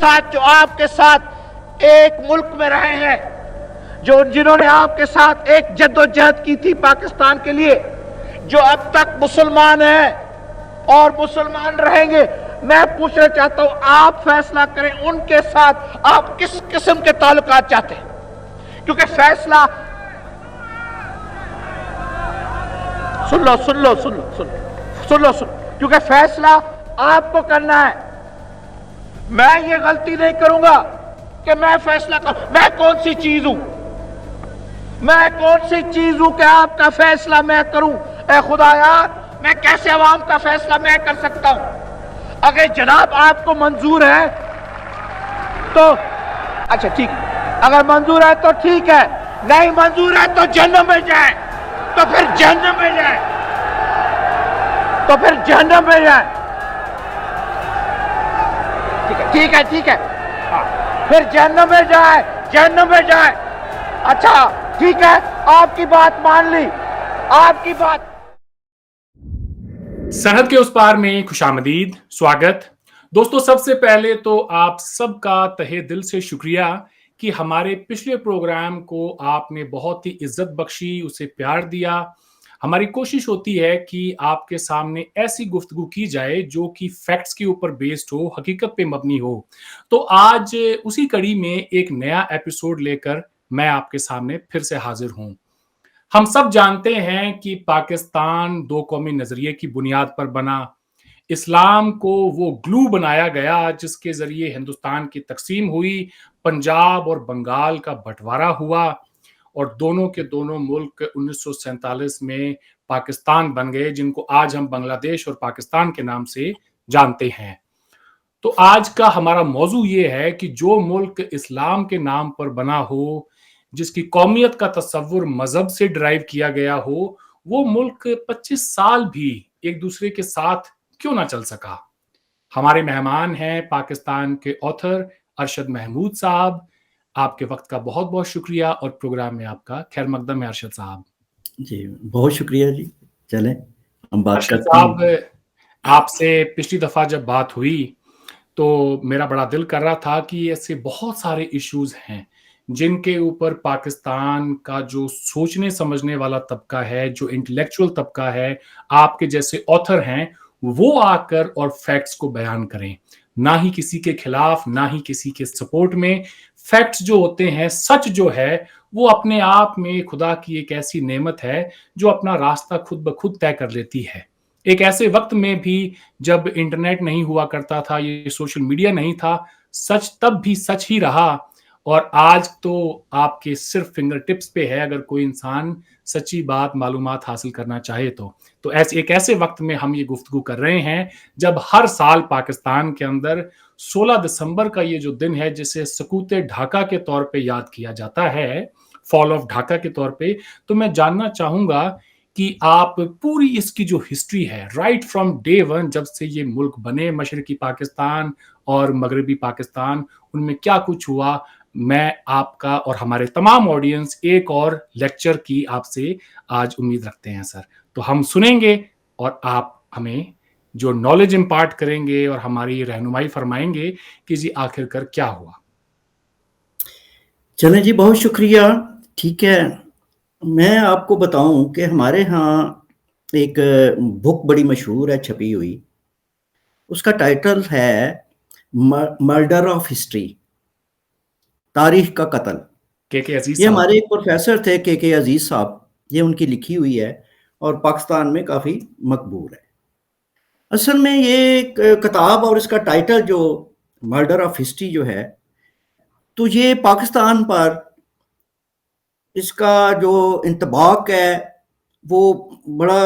ساتھ جو آپ کے ساتھ ایک ملک میں رہے ہیں, جنہوں نے آپ کے ساتھ ایک جدوجہد کی تھی پاکستان کے لیے, جو اب تک مسلمان ہیں اور مسلمان رہیں گے, میں پوچھنا چاہتا ہوں آپ فیصلہ کریں ان کے ساتھ آپ کس قسم کے تعلقات چاہتے ہیں, کیونکہ فیصلہ سن لو, کیونکہ فیصلہ آپ کو کرنا ہے. میں یہ غلطی نہیں کروں گا کہ میں فیصلہ کروں. میں کون سی چیز ہوں کہ آپ کا فیصلہ میں کروں؟ اے خدایا, میں کیسے عوام کا فیصلہ میں کر سکتا ہوں؟ اگر جناب آپ کو منظور ہے تو اچھا ٹھیک ہے, اگر منظور ہے تو ٹھیک ہے, نہیں منظور ہے تو جہنم میں جائیں, تو پھر جہنم میں جائیں. ٹھیک ہے, پھر جہنم میں جائے. اچھا ٹھیک ہے, آپ کی بات مان لی, آپ کی بات. سرحد کے اس پار میں خوش آمدید, سواگت دوستو. سب سے پہلے تو آپ سب کا تہہ دل سے شکریہ کہ ہمارے پچھلے پروگرام کو آپ نے بہت ہی عزت بخشی, اسے پیار دیا. ہماری کوشش ہوتی ہے کہ آپ کے سامنے ایسی گفتگو کی جائے جو کہ فیکٹس کے اوپر بیسڈ ہو, حقیقت پہ مبنی ہو. تو آج اسی کڑی میں ایک نیا ایپیسوڈ لے کر میں آپ کے سامنے پھر سے حاضر ہوں. ہم سب جانتے ہیں کہ پاکستان دو قومی نظریے کی بنیاد پر بنا. اسلام کو وہ گلو بنایا گیا جس کے ذریعے ہندوستان کی تقسیم ہوئی, پنجاب اور بنگال کا بٹوارا ہوا, اور دونوں کے دونوں ملک 1947 میں پاکستان بن گئے, جن کو آج ہم بنگلہ دیش اور پاکستان کے نام سے جانتے ہیں. تو آج کا ہمارا موضوع یہ ہے کہ جو ملک اسلام کے نام پر بنا ہو, جس کی قومیت کا تصور مذہب سے ڈرائیو کیا گیا ہو, وہ ملک 25 سال بھی ایک دوسرے کے ساتھ کیوں نہ چل سکا. ہمارے مہمان ہیں پاکستان کے آتھر ارشد محمود صاحب. آپ کے وقت کا بہت بہت شکریہ, اور پروگرام میں آپ کا خیر مقدم ہے ارشد صاحب. جی بہت شکریہ جی. چلیں ہم بات ارشد کرتے صاحب, ہیں. آپ سے پچھلی دفعہ جب بات ہوئی تو میرا بڑا دل کر رہا تھا کہ ایسے بہت سارے ایشوز ہیں جن کے اوپر پاکستان کا جو سوچنے سمجھنے والا طبقہ ہے, جو انٹلیکچوئل طبقہ ہے, آپ کے جیسے آتھر ہیں, وہ آ کر اور فیکٹس کو بیان کریں, نہ ہی کسی کے خلاف نہ ہی کسی کے سپورٹ میں. فیکٹس جو ہوتے ہیں, سچ جو ہے, وہ اپنے آپ میں خدا کی ایک ایسی نعمت ہے جو اپنا راستہ خود بخود طے کر لیتی ہے. ایک ایسے وقت میں بھی جب انٹرنیٹ نہیں ہوا کرتا تھا, یہ سوشل میڈیا نہیں تھا, سچ تب بھی سچ ہی رہا. اور آج تو آپ کے صرف فنگر ٹپس پہ ہے اگر کوئی انسان سچی بات معلومات حاصل کرنا چاہے تو ایک ایسے وقت میں ہم یہ گفتگو کر رہے ہیں جب ہر سال پاکستان کے اندر 16 دسمبر کا یہ جو دن ہے جسے سقوط ڈھاکہ کے طور پہ یاد کیا جاتا ہے, فال آف ڈھاکہ کے طور پہ. تو میں جاننا چاہوں گا کہ آپ پوری اس کی جو ہسٹری ہے, رائٹ فرام ڈے ون, جب سے یہ ملک بنے, مشرقی پاکستان اور مغربی پاکستان, ان میں کیا کچھ ہوا. میں آپ کا اور ہمارے تمام آڈینس ایک اور لیکچر کی آپ سے آج امید رکھتے ہیں سر. تو ہم سنیں گے اور آپ ہمیں جو نالج امپارٹ کریں گے اور ہماری رہنمائی فرمائیں گے کہ جی آخر کر کیا ہوا. چلیں جی بہت شکریہ. ٹھیک ہے, میں آپ کو بتاؤں کہ ہمارے ہاں ایک بک بڑی مشہور ہے چھپی ہوئی, اس کا ٹائٹل ہے مرڈر آف ہسٹری, تاریخ کا قتل. کے عزیز یہ صاحب. ہمارے ایک پروفیسر تھے کے عزیز صاحب, یہ ان کی لکھی ہوئی ہے اور پاکستان میں کافی مقبول ہے. اصل میں یہ کتاب اور اس کا ٹائٹل جو مرڈر آف ہسٹری جو ہے, تو یہ پاکستان پر اس کا جو انطباق ہے وہ بڑا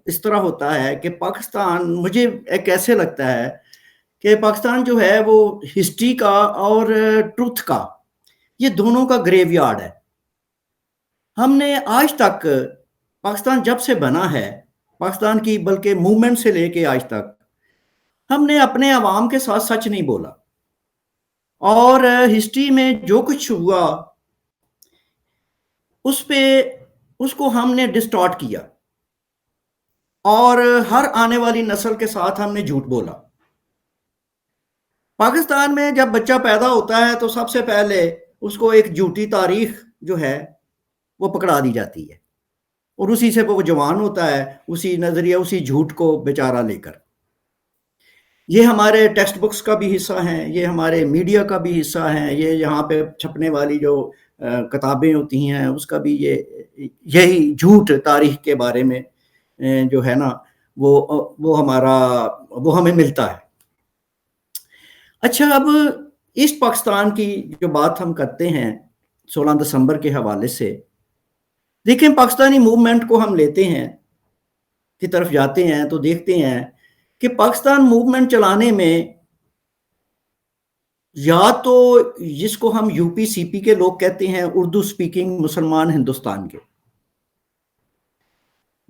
اس طرح ہوتا ہے کہ پاکستان, مجھے ایک ایسے لگتا ہے کہ پاکستان جو ہے وہ ہسٹری کا اور ٹروتھ کا, یہ دونوں کا گریو یارڈ ہے. ہم نے آج تک پاکستان جب سے بنا ہے, پاکستان کی بلکہ موومنٹ سے لے کے آج تک, ہم نے اپنے عوام کے ساتھ سچ نہیں بولا, اور ہسٹری میں جو کچھ ہوا اس کو ہم نے ڈسٹارٹ کیا, اور ہر آنے والی نسل کے ساتھ ہم نے جھوٹ بولا. پاکستان میں جب بچہ پیدا ہوتا ہے تو سب سے پہلے اس کو ایک جھوٹی تاریخ جو ہے وہ پکڑا دی جاتی ہے، اور اسی سے وہ جوان ہوتا ہے، اسی نظریہ اسی جھوٹ کو بیچارہ لے کر. یہ ہمارے ٹیکسٹ بکس کا بھی حصہ ہیں، یہ ہمارے میڈیا کا بھی حصہ ہیں، یہ یہاں پہ چھپنے والی جو کتابیں ہوتی ہیں اس کا بھی یہی جھوٹ تاریخ کے بارے میں جو ہے نا وہ ہمیں ملتا ہے. اچھا، اب ایسٹ پاکستان کی جو بات ہم کرتے ہیں 16 دسمبر کے حوالے سے، دیکھیں پاکستانی موومنٹ کو ہم لیتے ہیں کی طرف جاتے ہیں تو دیکھتے ہیں کہ پاکستان موومنٹ چلانے میں یا تو جس کو ہم یو پی سی پی کے لوگ کہتے ہیں، اردو سپیکنگ مسلمان ہندوستان کے،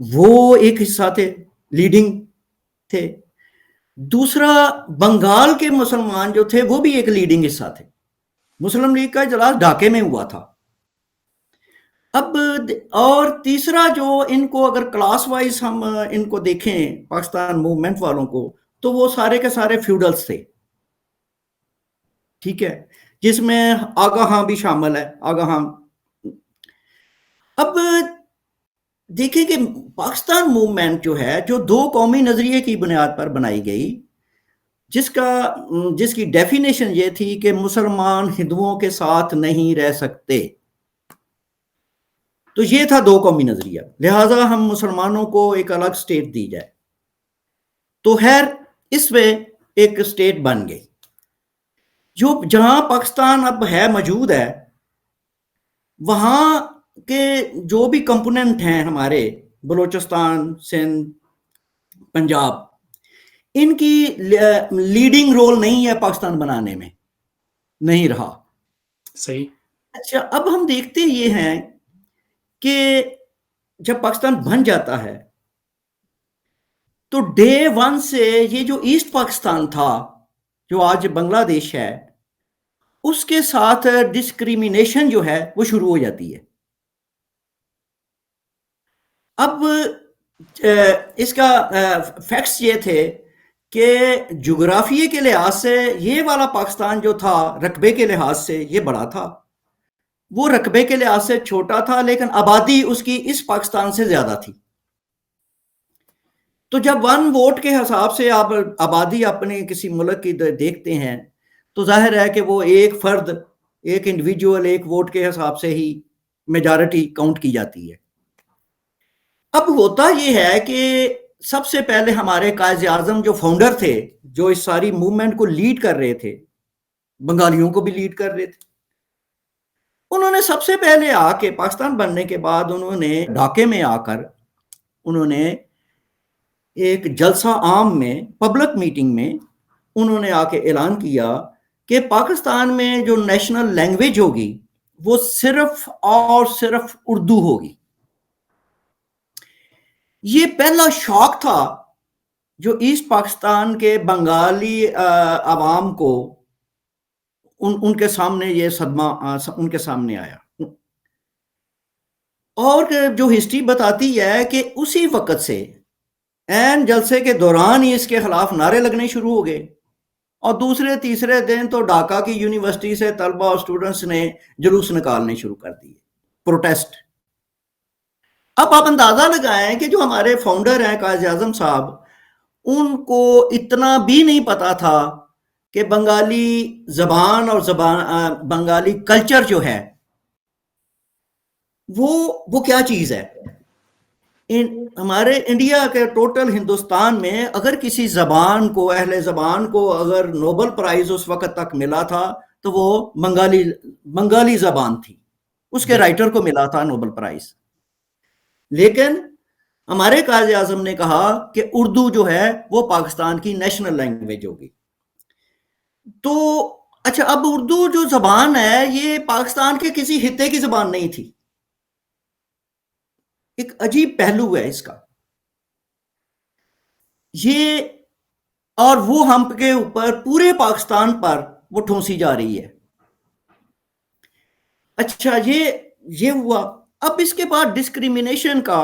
وہ ایک حصہ تھے، لیڈنگ تھے. دوسرا بنگال کے مسلمان جو تھے وہ بھی ایک لیڈنگ حصہ تھے. مسلم لیگ کا اجلاس ڈھاکے میں ہوا تھا. اب اور تیسرا جو ان کو اگر کلاس وائز ہم ان کو دیکھیں پاکستان موومنٹ والوں کو، تو وہ سارے کے سارے فیوڈلز تھے، ٹھیک ہے، جس میں آگاہاں بھی شامل ہے. آگاہاں اب دیکھیں کہ پاکستان موومنٹ جو ہے، جو دو قومی نظریے کی بنیاد پر بنائی گئی، جس کی ڈیفینیشن یہ تھی کہ مسلمان ہندوؤں کے ساتھ نہیں رہ سکتے. تو یہ تھا دو قومی نظریہ، لہٰذا ہم مسلمانوں کو ایک الگ سٹیٹ دی جائے. تو خیر اس میں ایک سٹیٹ بن گئی. جہاں پاکستان اب ہے موجود ہے، وہاں کے جو بھی کمپوننٹ ہیں ہمارے بلوچستان، سندھ، پنجاب، ان کی لیڈنگ رول نہیں ہے پاکستان بنانے میں، نہیں رہا. صحیح. اچھا، اب ہم دیکھتے یہ ہیں کہ جب پاکستان بن جاتا ہے تو ڈے ون سے یہ جو ایسٹ پاکستان تھا، جو آج بنگلہ دیش ہے، اس کے ساتھ ڈسکریمنیشن جو ہے وہ شروع ہو جاتی ہے. اب اس کا فیکٹس یہ تھے کہ جغرافیے کے لحاظ سے یہ والا پاکستان جو تھا رقبے کے لحاظ سے یہ بڑا تھا، وہ رقبے کے لحاظ سے چھوٹا تھا، لیکن آبادی اس کی اس پاکستان سے زیادہ تھی. تو جب ون ووٹ کے حساب سے آپ آبادی اپنے کسی ملک کی دیکھتے ہیں تو ظاہر ہے کہ وہ ایک فرد، ایک انڈیویجول ایک ووٹ کے حساب سے ہی میجارٹی کاؤنٹ کی جاتی ہے. اب ہوتا یہ ہے کہ سب سے پہلے ہمارے قائد اعظم جو فاؤنڈر تھے، جو اس ساری موومنٹ کو لیڈ کر رہے تھے، بنگالیوں کو بھی لیڈ کر رہے تھے، انہوں نے سب سے پہلے آ کے پاکستان بننے کے بعد انہوں نے ڈھاکے میں آ کر انہوں نے ایک جلسہ عام میں، پبلک میٹنگ میں انہوں نے آ کے اعلان کیا کہ پاکستان میں جو نیشنل لینگویج ہوگی وہ صرف اور صرف اردو ہوگی. یہ پہلا شاک تھا جو ایسٹ پاکستان کے بنگالی عوام کو ان کے سامنے، یہ صدمہ ان کے سامنے آیا. اور جو ہسٹری بتاتی ہے کہ اسی وقت سے این جلسے کے دوران ہی اس کے خلاف نعرے لگنے شروع ہو گئے، اور دوسرے تیسرے دن تو ڈھاکہ کی یونیورسٹی سے طلبہ اور اسٹوڈنٹس نے جلوس نکالنے شروع کر دیے، پروٹیسٹ. اب آپ اندازہ لگائیں کہ جو ہمارے فاؤنڈر ہیں قائد اعظم صاحب، ان کو اتنا بھی نہیں پتا تھا کہ بنگالی زبان اور بنگالی کلچر جو ہے وہ کیا چیز ہے. ہمارے انڈیا کے ٹوٹل ہندوستان میں اگر کسی زبان کو، اہل زبان کو اگر نوبل پرائز اس وقت تک ملا تھا تو وہ بنگالی زبان تھی، اس کے رائٹر کو ملا تھا نوبل پرائز. لیکن ہمارے قائد اعظم نے کہا کہ اردو جو ہے وہ پاکستان کی نیشنل لینگویج ہوگی. تو اچھا، اب اردو جو زبان ہے یہ پاکستان کے کسی خطے کی زبان نہیں تھی. ایک عجیب پہلو ہے اس کا یہ، اور وہ ہم کے اوپر پورے پاکستان پر وہ ٹھونسی جا رہی ہے. اچھا، یہ ہوا. اب اس کے بعد ڈسکریمنیشن کا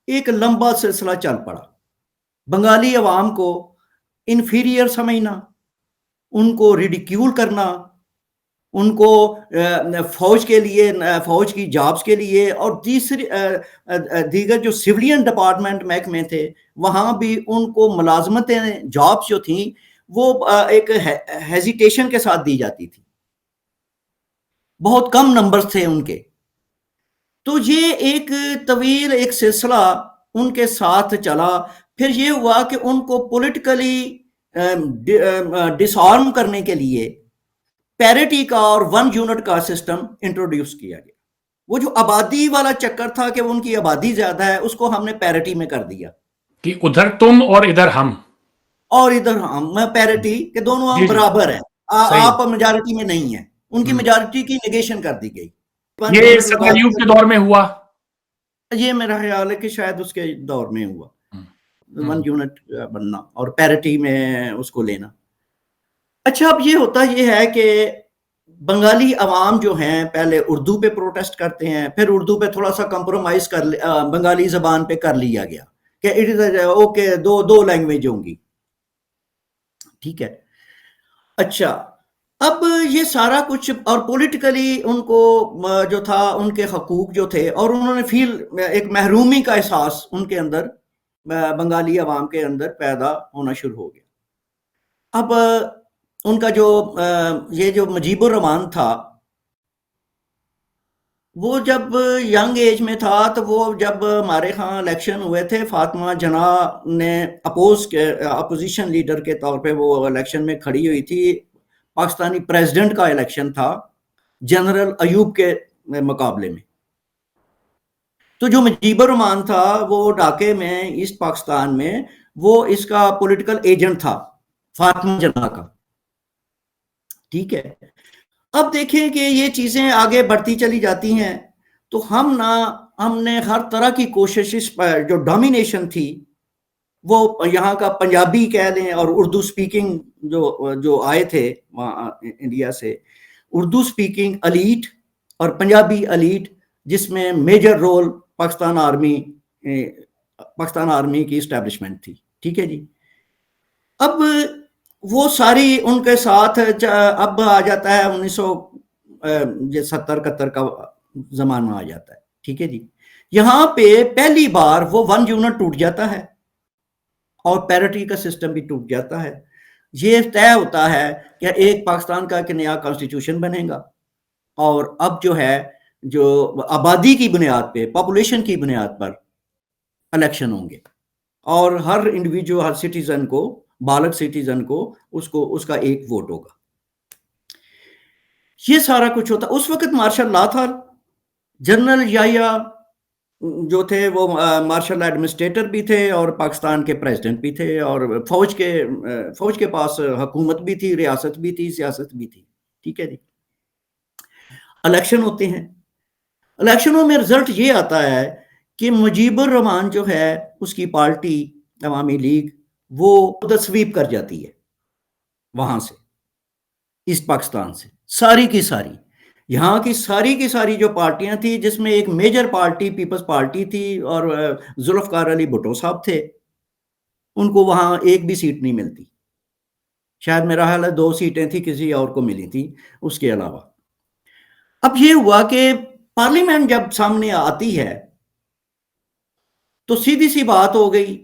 ایک لمبا سلسلہ چل پڑا. بنگالی عوام کو انفیریئر سمجھنا، ان کو ریڈیکیول کرنا، ان کو فوج کے لیے، فوج کی جابس کے لیے، اور دیگر جو سیولین ڈپارٹمنٹ محکمے تھے وہاں بھی ان کو ملازمتیں، جابس جو تھیں وہ ایک ہیزیٹیشن کے ساتھ دی جاتی تھی، بہت کم نمبرز تھے ان کے. تو یہ ایک طویل ایک سلسلہ ان کے ساتھ چلا. پھر یہ ہوا کہ ان کو پولیٹیکلی ڈس آرم کرنے کے لیے پیرٹی کا اور 1 یونٹ کا سسٹم انٹروڈیوس کیا گیا. وہ جو آبادی والا چکر تھا کہ ان کی آبادی زیادہ ہے، اس کو ہم نے پیرٹی میں کر دیا کہ ادھر تم اور ادھر ہم، اور ادھر ہم، پیرٹی کہ دونوں ہم برابر ہیں، آپ میجارٹی میں نہیں ہیں. ان کی میجارٹی کی نگیشن کر دی گئی. یہ صدر ایوب کے دور میں ہوا، یہ میرا خیال ہے کہ شاید اس کے دور میں ہوا 1 یونٹ بننا اور پیرٹی میں اس کو لینا. اچھا، اب یہ ہوتا یہ ہے کہ بنگالی عوام جو ہیں پہلے اردو پہ پروٹیسٹ کرتے ہیں، پھر اردو پہ تھوڑا سا کمپرومائز بنگالی زبان پہ کر لیا گیا کہ اٹ از اوکے، دو لینگویج ہوں گی، ٹھیک ہے. اچھا، اب یہ سارا کچھ، اور پولیٹیکلی ان کو جو تھا ان کے حقوق جو تھے، اور انہوں نے ایک محرومی کا احساس ان کے اندر، بنگالی عوام کے اندر پیدا ہونا شروع ہو گیا. اب ان کا یہ جو مجیب الرحمان تھا، وہ جب ینگ ایج میں تھا تو وہ جب ہمارے ہاں الیکشن ہوئے تھے، فاطمہ جناح نے اپوزیشن لیڈر کے طور پہ وہ الیکشن میں کھڑی ہوئی تھی. پاکستانی پریزیڈنٹ کا الیکشن تھا جنرل ایوب کے مقابلے میں. تو جو مجیب الرحمان تھا وہ ڈھاکے میں، ایسٹ پاکستان میں، وہ اس کا پولیٹیکل ایجنٹ تھا فاطمہ جناح کا، ٹھیک ہے. اب دیکھیں کہ یہ چیزیں آگے بڑھتی چلی جاتی ہیں، تو ہم نے ہر طرح کی کوشش، جو ڈومینیشن تھی وہ یہاں کا پنجابی کہہ لیں اور اردو سپیکنگ جو آئے تھے وہاں انڈیا سے، اردو سپیکنگ الیٹ اور پنجابی الیٹ، جس میں میجر رول پاکستان آرمی کی اسٹیبلشمنٹ تھی، ٹھیک ہے جی. اب وہ ساری ان کے ساتھ، اب آ جاتا ہے 1970-71 کا زمانہ آ جاتا ہے، ٹھیک ہے جی. یہاں پہ پہلی بار وہ 1 یونٹ ٹوٹ جاتا ہے اور پیرٹی کا سسٹم بھی ٹوٹ جاتا ہے. یہ طے ہوتا ہے کہ ایک پاکستان کا ایک نیا کانسٹیٹیوشن بنے گا، اور اب جو ہے جو آبادی کی بنیاد پہ، پاپولیشن کی بنیاد پر الیکشن ہوں گے، اور ہر انڈیویجول، ہر سٹیزن کو، بالغ سٹیزن کو اس کا ایک ووٹ ہوگا. یہ سارا کچھ ہوتا. اس وقت مارشل لا تھا. جنرل یحییٰ جو تھے وہ مارشل ایڈمنسٹریٹر بھی تھے اور پاکستان کے پریزیڈنٹ بھی تھے، اور فوج کے پاس حکومت بھی تھی، ریاست بھی تھی، سیاست بھی تھی، ٹھیک ہے جی. الیکشن ہوتے ہیں. الیکشنوں میں رزلٹ یہ آتا ہے کہ مجیب الرحمان جو ہے، اس کی پارٹی عوامی لیگ، وہ سویپ کر جاتی ہے وہاں سے، ایسٹ پاکستان سے، ساری کی ساری، یہاں کی ساری جو پارٹیاں تھیں، جس میں ایک میجر پارٹی پیپلز پارٹی تھی اور ذوالفقار علی بھٹو صاحب تھے، ان کو وہاں ایک بھی سیٹ نہیں ملتی. شاید میرا خیال ہے 2 سیٹیں تھی، کسی اور کو ملی تھی اس کے علاوہ. اب یہ ہوا کہ پارلیمنٹ جب سامنے آتی ہے تو سیدھی سی بات ہو گئی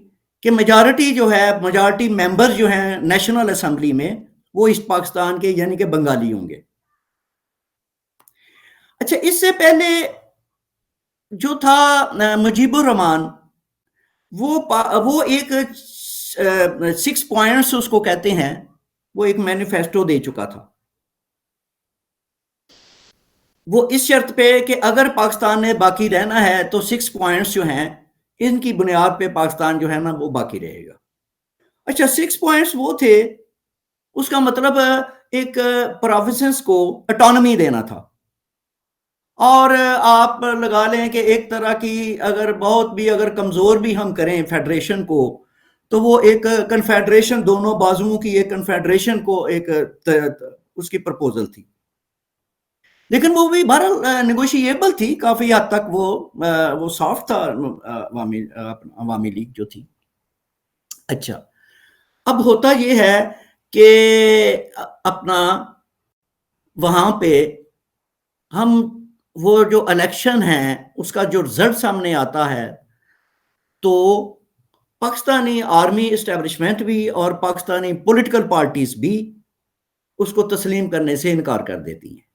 کہ میجارٹی ممبر جو ہیں نیشنل اسمبلی میں، وہ ایسٹ پاکستان کے یعنی کہ بنگالی ہوں گے. اچھا، اس سے پہلے جو تھا مجیب الرحمان، وہ ایک 6 پوائنٹس اس کو کہتے ہیں، وہ ایک مینیفیسٹو دے چکا تھا. وہ اس شرط پہ کہ اگر پاکستان نے باقی رہنا ہے تو 6 پوائنٹس جو ہیں، ان کی بنیاد پہ پاکستان جو ہے نا وہ باقی رہے گا. اچھا، 6 پوائنٹس وہ تھے، اس کا مطلب ایک پروونسز کو اٹانومی دینا تھا. اور آپ لگا لیں کہ ایک طرح کی اگر کمزور بھی ہم کریں فیڈریشن کو، تو وہ ایک کنفیڈریشن، دونوں بازوؤں کی ایک کنفیڈریشن کو ایک اس کی پرپوزل تھی. لیکن وہ بھی بہرحال نیگوشیبل تھی کافی حد تک، وہ سافٹ تھا عوامی لیگ جو تھی. اچھا، اب ہوتا یہ ہے کہ اپنا وہاں پہ ہم وہ جو الیکشن ہے اس کا جو رزلٹ سامنے آتا ہے تو پاکستانی آرمی اسٹیبلشمنٹ بھی اور پاکستانی پولیٹیکل پارٹیز بھی اس کو تسلیم کرنے سے انکار کر دیتی ہیں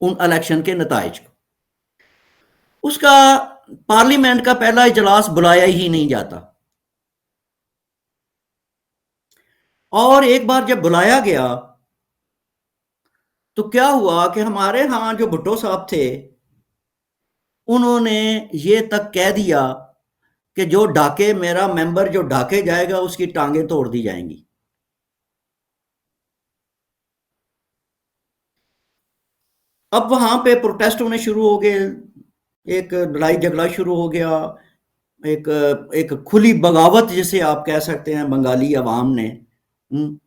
ان الیکشن کے نتائج کو. اس کا پارلیمنٹ کا پہلا اجلاس بلایا ہی نہیں جاتا, اور ایک بار جب بلایا گیا تو کیا ہوا کہ ہمارے ہاں جو بھٹو صاحب تھے انہوں نے یہ تک کہہ دیا کہ جو ڈاکے میرا ممبر جو ڈاکے جائے گا اس کی ٹانگیں توڑ دی جائیں گی. اب وہاں پہ پروٹیسٹ ہونے شروع ہو گئے, ایک لڑائی جھگڑا شروع ہو گیا, ایک کھلی بغاوت جسے آپ کہہ سکتے ہیں بنگالی عوام نے,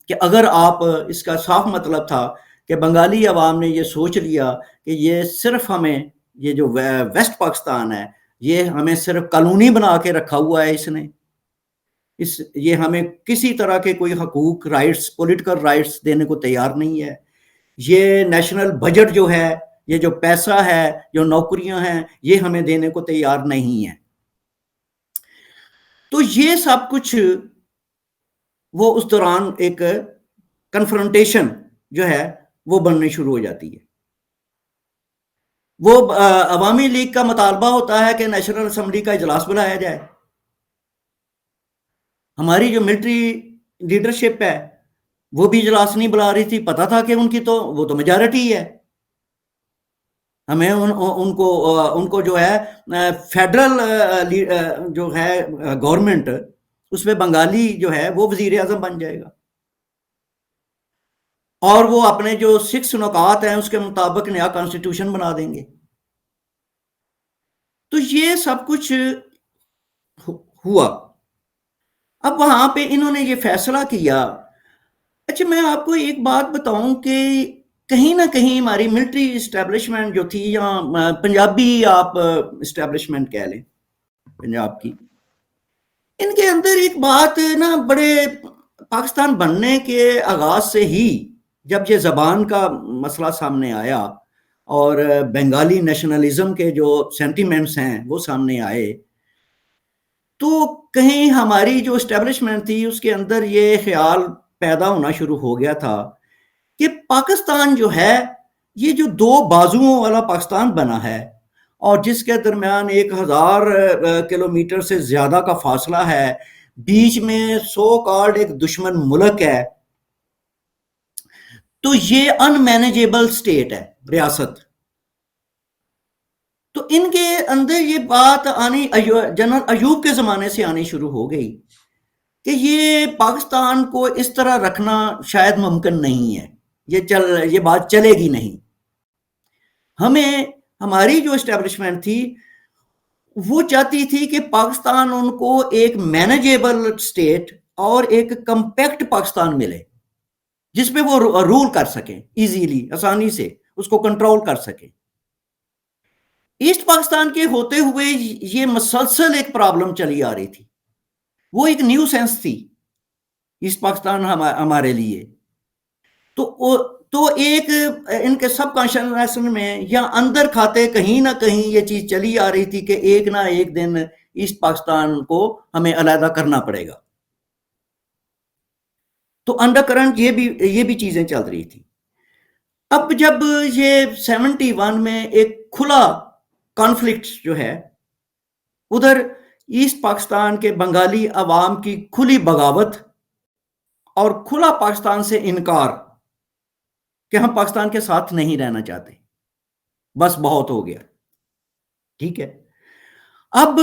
کہ اگر آپ اس کا صاف مطلب تھا کہ بنگالی عوام نے یہ سوچ لیا کہ یہ صرف ہمیں یہ جو ویسٹ پاکستان ہے یہ ہمیں صرف کالونی بنا کے رکھا ہوا ہے, یہ ہمیں کسی طرح کے کوئی حقوق رائٹس پولیٹیکل رائٹس دینے کو تیار نہیں ہے, یہ نیشنل بجٹ جو ہے یہ جو پیسہ ہے جو نوکریاں ہیں یہ ہمیں دینے کو تیار نہیں ہے. تو یہ سب کچھ وہ اس دوران ایک کنفرنٹیشن جو ہے وہ بننے شروع ہو جاتی ہے. وہ عوامی لیگ کا مطالبہ ہوتا ہے کہ نیشنل اسمبلی کا اجلاس بلایا جائے. ہماری جو ملٹری لیڈرشپ ہے وہ بھی اجلاس نہیں بلا رہی تھی, پتا تھا کہ ان کی تو وہ تو میجارٹی ہے, ہمیں ان کو جو ہے فیڈرل جو ہے گورنمنٹ اس میں بنگالی جو ہے وہ وزیر اعظم بن جائے گا, اور وہ اپنے جو 6 نکات ہیں اس کے مطابق نیا کانسٹیٹیوشن بنا دیں گے. تو یہ سب کچھ ہوا. اب وہاں پہ انہوں نے یہ فیصلہ کیا. اچھا میں آپ کو ایک بات بتاؤں کہ کہیں نہ کہیں ہماری ملٹری اسٹیبلشمنٹ جو تھی, یا پنجابی آپ اسٹیبلشمنٹ کہہ لیں پنجاب کی, ان کے اندر ایک بات نا بڑے پاکستان بننے کے آغاز سے ہی جب یہ زبان کا مسئلہ سامنے آیا اور بنگالی نیشنلزم کے جو سینٹیمنٹس ہیں وہ سامنے آئے, تو کہیں ہماری جو اسٹیبلشمنٹ تھی اس کے اندر یہ خیال پیدا ہونا شروع ہو گیا تھا کہ پاکستان جو ہے یہ جو 2 بازوؤں والا پاکستان بنا ہے اور جس کے درمیان 1000 کلومیٹر سے زیادہ کا فاصلہ ہے, بیچ میں سو کالڈ ایک دشمن ملک ہے, تو یہ ان مینیجیبل سٹیٹ ہے, ریاست. تو ان کے اندر یہ بات آنی جنرل ایوب کے زمانے سے آنی شروع ہو گئی کہ یہ پاکستان کو اس طرح رکھنا شاید ممکن نہیں ہے, یہ بات چلے گی نہیں. ہماری جو اسٹیبلشمنٹ تھی وہ چاہتی تھی کہ پاکستان ان کو ایک مینیجیبل سٹیٹ اور ایک کمپیکٹ پاکستان ملے جس پہ وہ رول کر سکیں ایزیلی, آسانی سے اس کو کنٹرول کر سکیں. ایسٹ پاکستان کے ہوتے ہوئے یہ مسلسل ایک پرابلم چلی آ رہی تھی, وہ ایک نیو سینس تھی ایسٹ پاکستان ہمارے لیے. تو ایک ان کے سب کانشنس میں یا اندر کھاتے کہیں نہ کہیں یہ چیز چلی آ رہی تھی کہ ایک نہ ایک دن ایسٹ پاکستان کو ہمیں علیحدہ کرنا پڑے گا. تو انڈر کرنٹ یہ بھی چیزیں چل رہی تھی. اب جب یہ 71 میں ایک کھلا کانفلکٹ جو ہے ادھر ایسٹ پاکستان کے بنگالی عوام کی کھلی بغاوت اور کھلا پاکستان سے انکار کہ ہم پاکستان کے ساتھ نہیں رہنا چاہتے, بس بہت ہو گیا, ٹھیک ہے. اب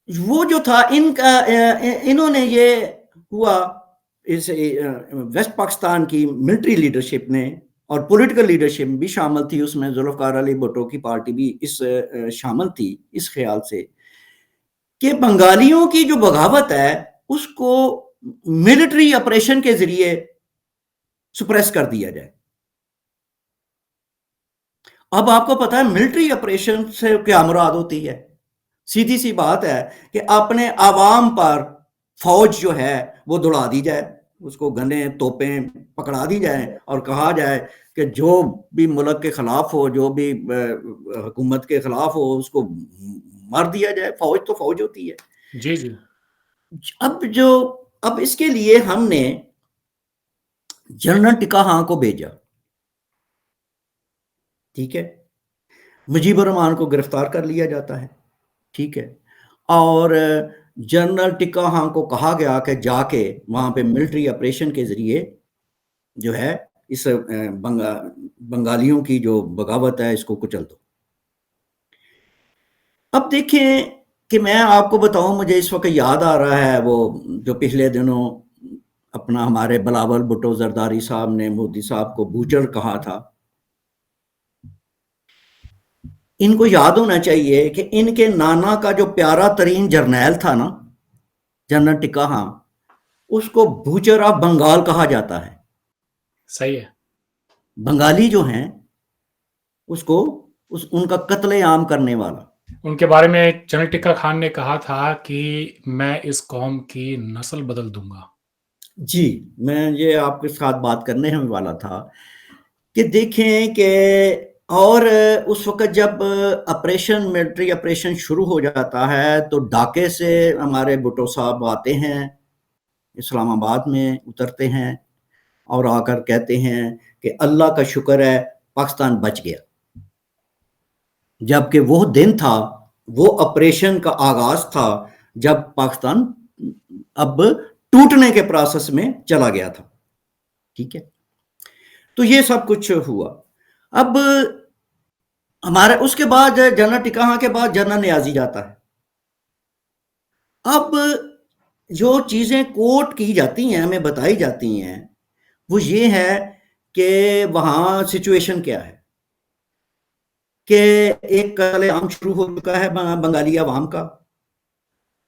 وہ جو تھا انہوں نے یہ ہوا ویسٹ پاکستان کی ملٹری لیڈرشپ نے اور پولیٹیکل لیڈرشپ بھی شامل تھی اس میں, ذوالفقار علی بھٹو کی پارٹی بھی اس شامل تھی اس خیال سے کہ بنگالیوں کی جو بغاوت ہے اس کو ملٹری آپریشن کے ذریعے سپریس کر دیا جائے. اب آپ کو پتا ہے ملٹری آپریشن سے کیا مراد ہوتی ہے؟ سیدھی سی بات ہے کہ اپنے عوام پر فوج جو ہے وہ دوڑا دی جائے، اس کو گنیں توپیں پکڑا دی جائیں اور کہا جائے کہ جو بھی ملک کے خلاف ہو، جو بھی حکومت کے خلاف ہو، اس کو مار دیا جائے۔ فوج تو فوج ہوتی ہے۔ جی جی اب اس کے لیے ہم نے جنرل ٹکا ہاں کو بھیجا، ٹھیک ہے، مجیب الرحمان کو گرفتار کر لیا جاتا ہے، ٹھیک ہے، اور جنرل ٹکا ہاں کو کہا گیا کہ جا کے وہاں پہ ملٹری آپریشن کے ذریعے جو ہے اس بنگالیوں کی جو بغاوت ہے اس کو کچل دو۔ اب دیکھیں کہ میں آپ کو بتاؤں، مجھے اس وقت یاد آ رہا ہے وہ جو پچھلے دنوں اپنا ہمارے بلاول بھٹو زرداری صاحب نے مودی صاحب کو بوچڑ کہا تھا۔ ان کو یاد ہونا چاہیے کہ ان کے نانا کا جو پیارا ترین جرنیل تھا نا، جنرل ٹکا ہاں، اس کو بوچر آف بنگال کہا جاتا ہے۔ صحیح ہے۔ بنگالی جو ہیں اس کو ان کا قتل عام کرنے والا۔ ان کے بارے میں جنرل ٹکا خان نے کہا تھا کہ میں اس قوم کی نسل بدل دوں گا۔ جی، میں یہ آپ کے ساتھ بات کرنے ہمیں والا تھا کہ دیکھیں کہ اور اس وقت جب آپریشن ملٹری آپریشن شروع ہو جاتا ہے تو ڈھاکے سے ہمارے بھٹو صاحب آتے ہیں، اسلام آباد میں اترتے ہیں اور آ کر کہتے ہیں کہ اللہ کا شکر ہے پاکستان بچ گیا، جبکہ وہ دن تھا، وہ آپریشن کا آغاز تھا جب پاکستان اب ٹوٹنے کے پروسیس میں چلا گیا تھا، ٹھیک ہے۔ تو یہ سب کچھ ہوا۔ اب ہمارے اس کے بعد جنرل ٹکا ہاں کے بعد جنرل نیازی جاتا ہے۔ اب جو چیزیں کوٹ کی جاتی ہیں، ہمیں بتائی جاتی ہیں، وہ یہ ہے کہ وہاں سچویشن کیا ہے کہ ایک قتل عام شروع ہو چکا ہے بنگالی عوام کا۔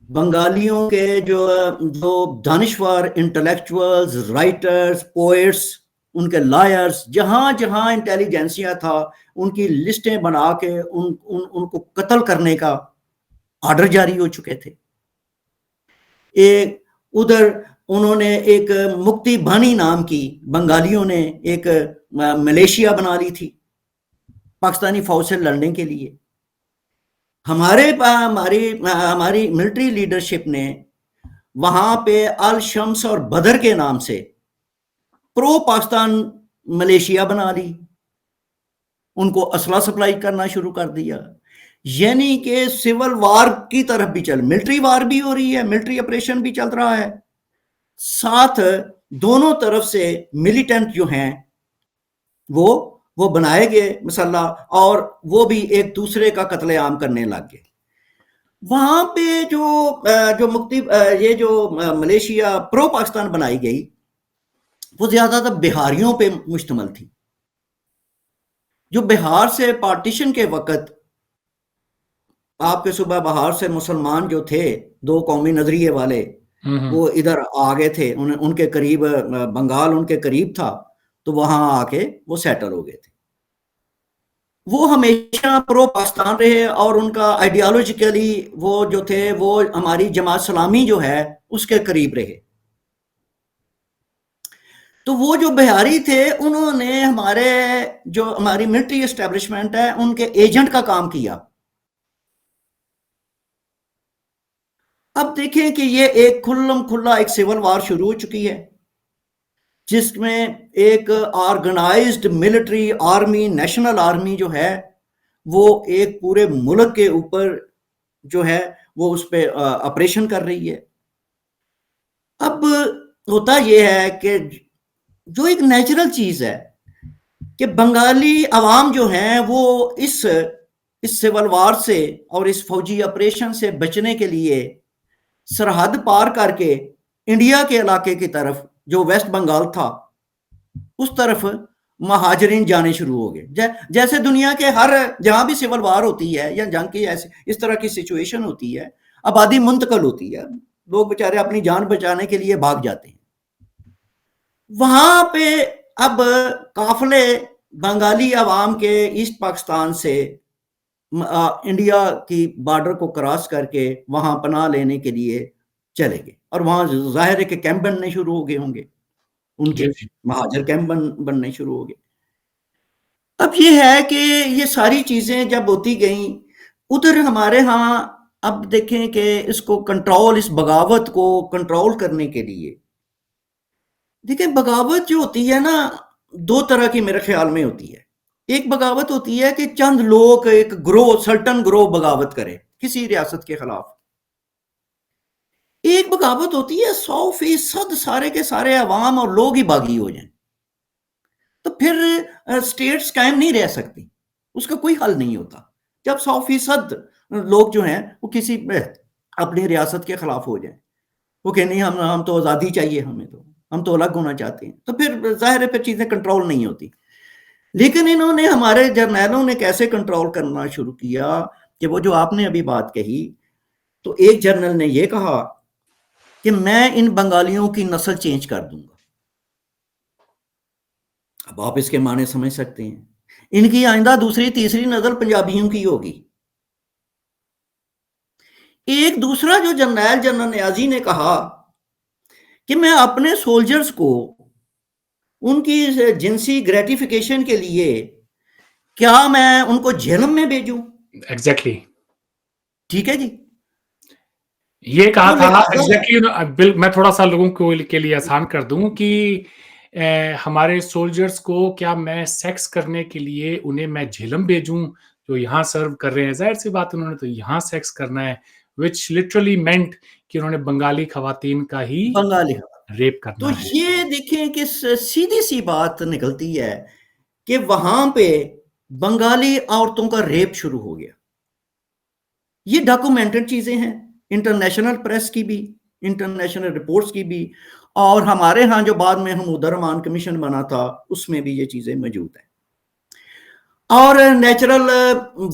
بنگالیوں کے جو دانشور انٹلیکچوئلز، رائٹرز، پوئٹس، ان کے لائرز، جہاں جہاں انٹیلیجنسیا تھا، ان کی لسٹیں بنا کے ان کو قتل کرنے کا آرڈر جاری ہو چکے تھے۔ ادھر انہوں نے ایک مکتی بانی نام کی بنگالیوں نے ایک ملیشیا بنا لی تھی پاکستانی فوج سے لڑنے کے لیے۔ ہماری ملٹری لیڈرشپ نے وہاں پہ الشمس اور بدر کے نام سے پرو پاکستان ملیشیا بنا لی، ان کو اسلحہ سپلائی کرنا شروع کر دیا، یعنی کہ سول وار کی طرف بھی ملٹری وار بھی ہو رہی ہے، ملٹری آپریشن بھی چل رہا ہے، ساتھ دونوں طرف سے ملیٹنٹ جو ہیں وہ بنائے گئے مسلح، اور وہ بھی ایک دوسرے کا قتل عام کرنے لگ گئے۔ وہاں پہ یہ جو ملیشیا پرو پاکستان بنائی گئی وہ زیادہ تر بہاریوں پہ مشتمل تھی، جو بہار سے پارٹیشن کے وقت آپ کے صوبہ بہار سے مسلمان جو تھے، دو قومی نظریے والے، وہ ادھر آ گئے تھے، ان کے قریب بنگال ان کے قریب تھا، تو وہاں آ کے وہ سیٹل ہو گئے تھے۔ وہ ہمیشہ پرو پاکستان رہے اور ان کا آئیڈیالوجیکلی وہ جو تھے وہ ہماری جماعت اسلامی جو ہے اس کے قریب رہے۔ تو وہ جو بہاری تھے انہوں نے ہماری ملٹری اسٹیبلشمنٹ ہے ان کے ایجنٹ کا کام کیا۔ اب دیکھیں کہ یہ ایک کھلا ایک سول وار شروع ہو چکی ہے، جس میں ایک organised military army, national army جو ہے وہ ایک پورے ملک کے اوپر جو ہے وہ اس پہ آپریشن کر رہی ہے۔ اب ہوتا یہ ہے کہ جو ایک نیچرل چیز ہے کہ بنگالی عوام جو ہیں وہ اس سول وار سے اور اس فوجی آپریشن سے بچنے کے لیے سرحد پار کر کے انڈیا کے علاقے کی طرف جو ویسٹ بنگال تھا اس طرف مہاجرین جانے شروع ہو گئے۔ جیسے دنیا کے ہر جہاں بھی سول وار ہوتی ہے یا جنگ کی اس طرح کی سچویشن ہوتی ہے، آبادی منتقل ہوتی ہے، لوگ بیچارے اپنی جان بچانے کے لیے بھاگ جاتے ہیں۔ وہاں پہ اب قافلے بنگالی عوام کے ایسٹ پاکستان سے انڈیا کی بارڈر کو کراس کر کے وہاں پناہ لینے کے لیے چلے گئے اور وہاں ظاہر ہے کہ کیمپ بننے شروع ہو گئے ہوں گے، ان کے مہاجر کیمپ بننے شروع ہو گئے۔ اب یہ ہے کہ یہ ساری چیزیں جب ہوتی گئیں ادھر ہمارے ہاں، اب دیکھیں کہ اس کو کنٹرول، اس بغاوت کو کنٹرول کرنے کے لیے، دیکھیں بغاوت جو ہوتی ہے نا دو طرح کی میرے خیال میں ہوتی ہے۔ ایک بغاوت ہوتی ہے کہ چند لوگ، ایک گروہ، سلطن گروہ بغاوت کرے کسی ریاست کے خلاف۔ ایک بغاوت ہوتی ہے 100% سارے کے سارے عوام اور لوگ ہی باغی ہو جائیں، تو پھر سٹیٹس قائم نہیں رہ سکتی، اس کا کوئی حل نہیں ہوتا۔ جب 100% لوگ جو ہیں وہ کسی اپنی ریاست کے خلاف ہو جائیں، وہ کہ نہیں ہم تو آزادی چاہیے، ہم تو الگ ہونا چاہتے ہیں، تو پھر ظاہر ہے پھر چیزیں کنٹرول نہیں ہوتی۔ لیکن انہوں نے، ہمارے جرنیلوں نے کیسے کنٹرول کرنا شروع کیا کہ وہ جو آپ نے ابھی بات کہی، تو ایک جرنل نے یہ کہا کہ میں ان بنگالیوں کی نسل چینج کر دوں گا۔ اب آپ اس کے معنی سمجھ سکتے ہیں، ان کی آئندہ دوسری تیسری نسل پنجابیوں کی ہوگی۔ ایک دوسرا جو جنرل نیازی نے کہا کہ میں اپنے سولجرز کو ان کی جنسی گریٹیفیکیشن کے لیے کیا میں ان کو جہنم میں بھیجوں؟ ایگزیکٹلی ٹھیک ہے جی، یہ کہا تھا ایگزیکٹلی۔ میں تھوڑا سا لوگوں کو کے لیے آسان کر دوں کہ ہمارے سولجرز کو کیا میں سیکس کرنے کے لیے انہیں میں جہلم بھیجوں جو یہاں سرو کر رہے ہیں؟ ظاہر سی بات انہوں نے تو یہاں سیکس کرنا ہے، which literally meant کہ انہوں نے بنگالی خواتین کا ہی بنگالی ریپ کرنا تو ہے۔ یہ دیکھیں کہ سیدھی سی بات نکلتی ہے کہ وہاں پہ بنگالی عورتوں کا ریپ شروع ہو گیا۔ یہ ڈاکومنٹڈ چیزیں ہیں، انٹرنیشنل پریس کی بھی، انٹرنیشنل رپورٹس کی بھی، اور ہمارے ہاں جو بعد میں حمودہ رحمان کمیشن بنا تھا اس میں بھی یہ چیزیں موجود ہیں۔ اور نیچرل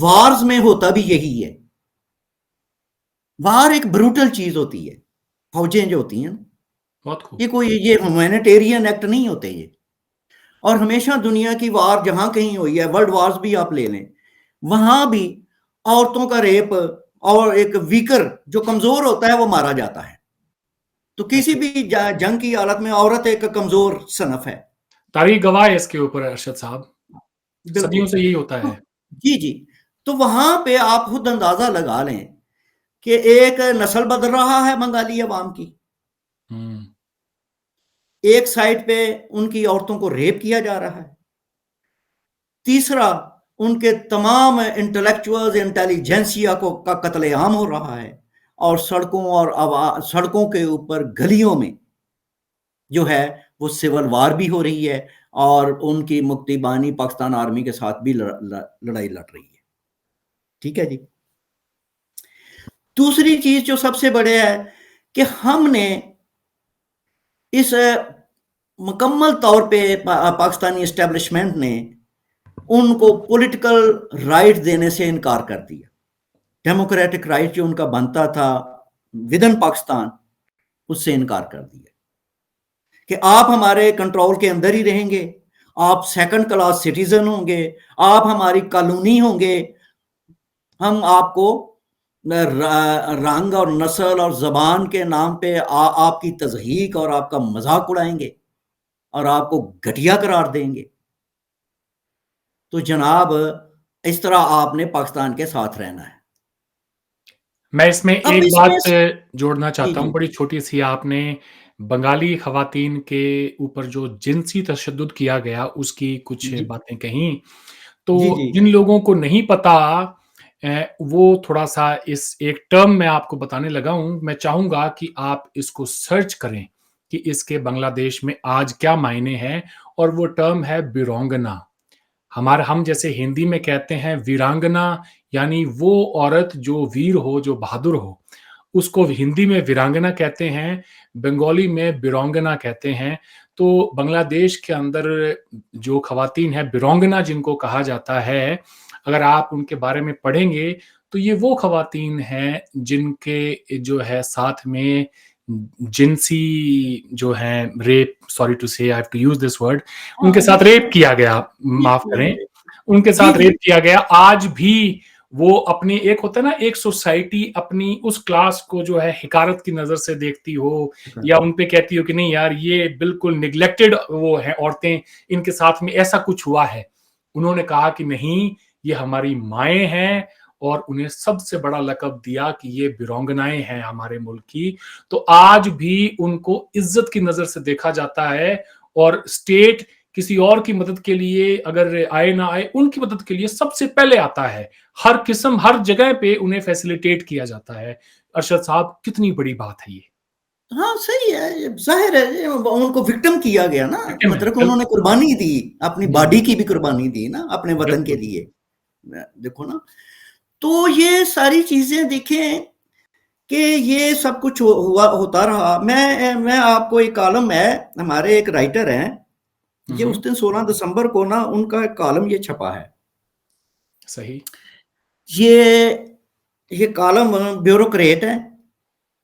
وارز میں ہوتا بھی یہی ہے۔ وار ایک بروٹل چیز ہوتی ہے، فوجیں جو ہوتی ہیں بہت خوب۔ یہ کوئی یہ ہیومینیٹیرین ایکٹ نہیں ہوتے یہ، اور ہمیشہ دنیا کی وار جہاں کہیں ہوئی ہے، ورلڈ وارز بھی آپ لے لیں، وہاں بھی عورتوں کا ریپ، اور ایک ویکر جو کمزور ہوتا ہے وہ مارا جاتا ہے۔ تو کسی بھی جنگ کی حالت میں عورت ایک کمزور صنف ہے۔ تاریخ گواہ ہے اس کے اوپر ارشد صاحب، صدیوں سے یہی ہوتا ہے۔ جی جی، تو وہاں پہ آپ خود اندازہ لگا لیں کہ ایک نسل بدل رہا ہے بنگالی عوام کی، ایک سائڈ پہ ان کی عورتوں کو ریپ کیا جا رہا ہے، تیسرا ان کے تمام انٹلیکچوئلز، انٹیلیجنسیا کا قتل عام ہو رہا ہے، اور سڑکوں کے اوپر گلیوں میں جو ہے وہ سول وار بھی ہو رہی ہے، اور ان کی مکتی بانی پاکستان آرمی کے ساتھ بھی لڑائی لڑ رہی ہے۔ ٹھیک ہے جی۔ دوسری چیز جو سب سے بڑے ہے کہ ہم نے اس مکمل طور پہ پاکستانی اسٹیبلشمنٹ نے ان کو پولیٹیکل رائٹ دینے سے انکار کر دیا۔ ڈیموکریٹک رائٹ جو ان کا بنتا تھا ودن پاکستان، اس سے انکار کر دیا کہ آپ ہمارے کنٹرول کے اندر ہی رہیں گے، آپ سیکنڈ کلاس سٹیزن ہوں گے، آپ ہماری کالونی ہوں گے، ہم آپ کو رنگ اور نسل اور زبان کے نام پہ آپ کی تضحیک اور آپ کا مذاق اڑائیں گے اور آپ کو گھٹیا قرار دیں گے۔ تو جناب اس طرح آپ نے پاکستان کے ساتھ رہنا ہے۔ میں اس میں ایک بات جوڑنا چاہتا ہوں، بڑی چھوٹی سی۔ آپ نے بنگالی خواتین کے اوپر جو جنسی تشدد کیا گیا اس کی کچھ باتیں کہیں، تو جن لوگوں کو نہیں پتا وہ تھوڑا سا اس ایک ٹرم میں آپ کو بتانے لگا ہوں۔ میں چاہوں گا کہ آپ اس کو سرچ کریں کہ اس کے بنگلہ دیش میں آج کیا معنی ہے، اور وہ ٹرم ہے ویرانگنا۔ ہم جیسے ہندی میں کہتے ہیں ویرانگنا، یعنی وہ عورت جو ویر ہو، جو بہادر ہو، اس کو ہندی میں ویرانگنا کہتے ہیں، بنگالی میں ویرانگنا کہتے ہیں۔ تو بنگلہ دیش کے اندر جو خواتین ہیں ویرانگنا جن کو کہا جاتا ہے، اگر آپ ان کے بارے میں پڑھیں گے تو یہ وہ خواتین ہیں جن کے جو ہے ساتھ میں جنسی جو ہیں ریپ، سوری ٹو سے، I have to use this word, ان کے ساتھ ریپ کیا گیا، معاف کریں، ان کے ساتھ ریپ کیا گیا۔ آج بھی وہ اپنی ایک ہوتا ہے نا ایک سوسائٹی اپنی اس کلاس کو جو ہے حقارت کی نظر سے دیکھتی ہو یا ان پہ کہتی ہو کہ نہیں یار یہ بالکل نیگلیکٹڈ وہ ہیں عورتیں، ان کے ساتھ میں ایسا کچھ ہوا ہے. انہوں نے کہا کہ نہیں، یہ ہماری مائیں ہیں، اور انہیں سب سے بڑا لقب دیا کہ یہ بیرونگنائیں ہیں ہمارے ملک کی. تو آج بھی ان کو عزت کی نظر سے دیکھا جاتا ہے، اور اسٹیٹ کسی اور کی مدد کے لیے اگر آئے نہ آئے، ان کی مدد کے لیے سب سے پہلے آتا ہے. ہر قسم ہر جگہ پہ انہیں فیسیلیٹیٹ کیا جاتا ہے. ارشد صاحب کتنی بڑی بات ہے یہ. ہاں صحیح ہے، ظاہر ہے ان کو وکٹم کیا گیا نا، وکٹم ہے، مطلب انہوں نے بالکل. قربانی دی، اپنی جی باڈی کی بھی قربانی دی نا اپنے وطن کے بالکل. لیے. دیکھو نا، تو یہ ساری چیزیں دیکھیں کہ یہ سب کچھ ہوتا رہا. میں آپ کو ایک کالم ہے، ہمارے ایک رائٹر ہیں، یہ اس دن 16 دسمبر کو نا ان کا ایک کالم یہ چھپا ہے. صحیح. یہ کالم بیوروکریٹ ہے،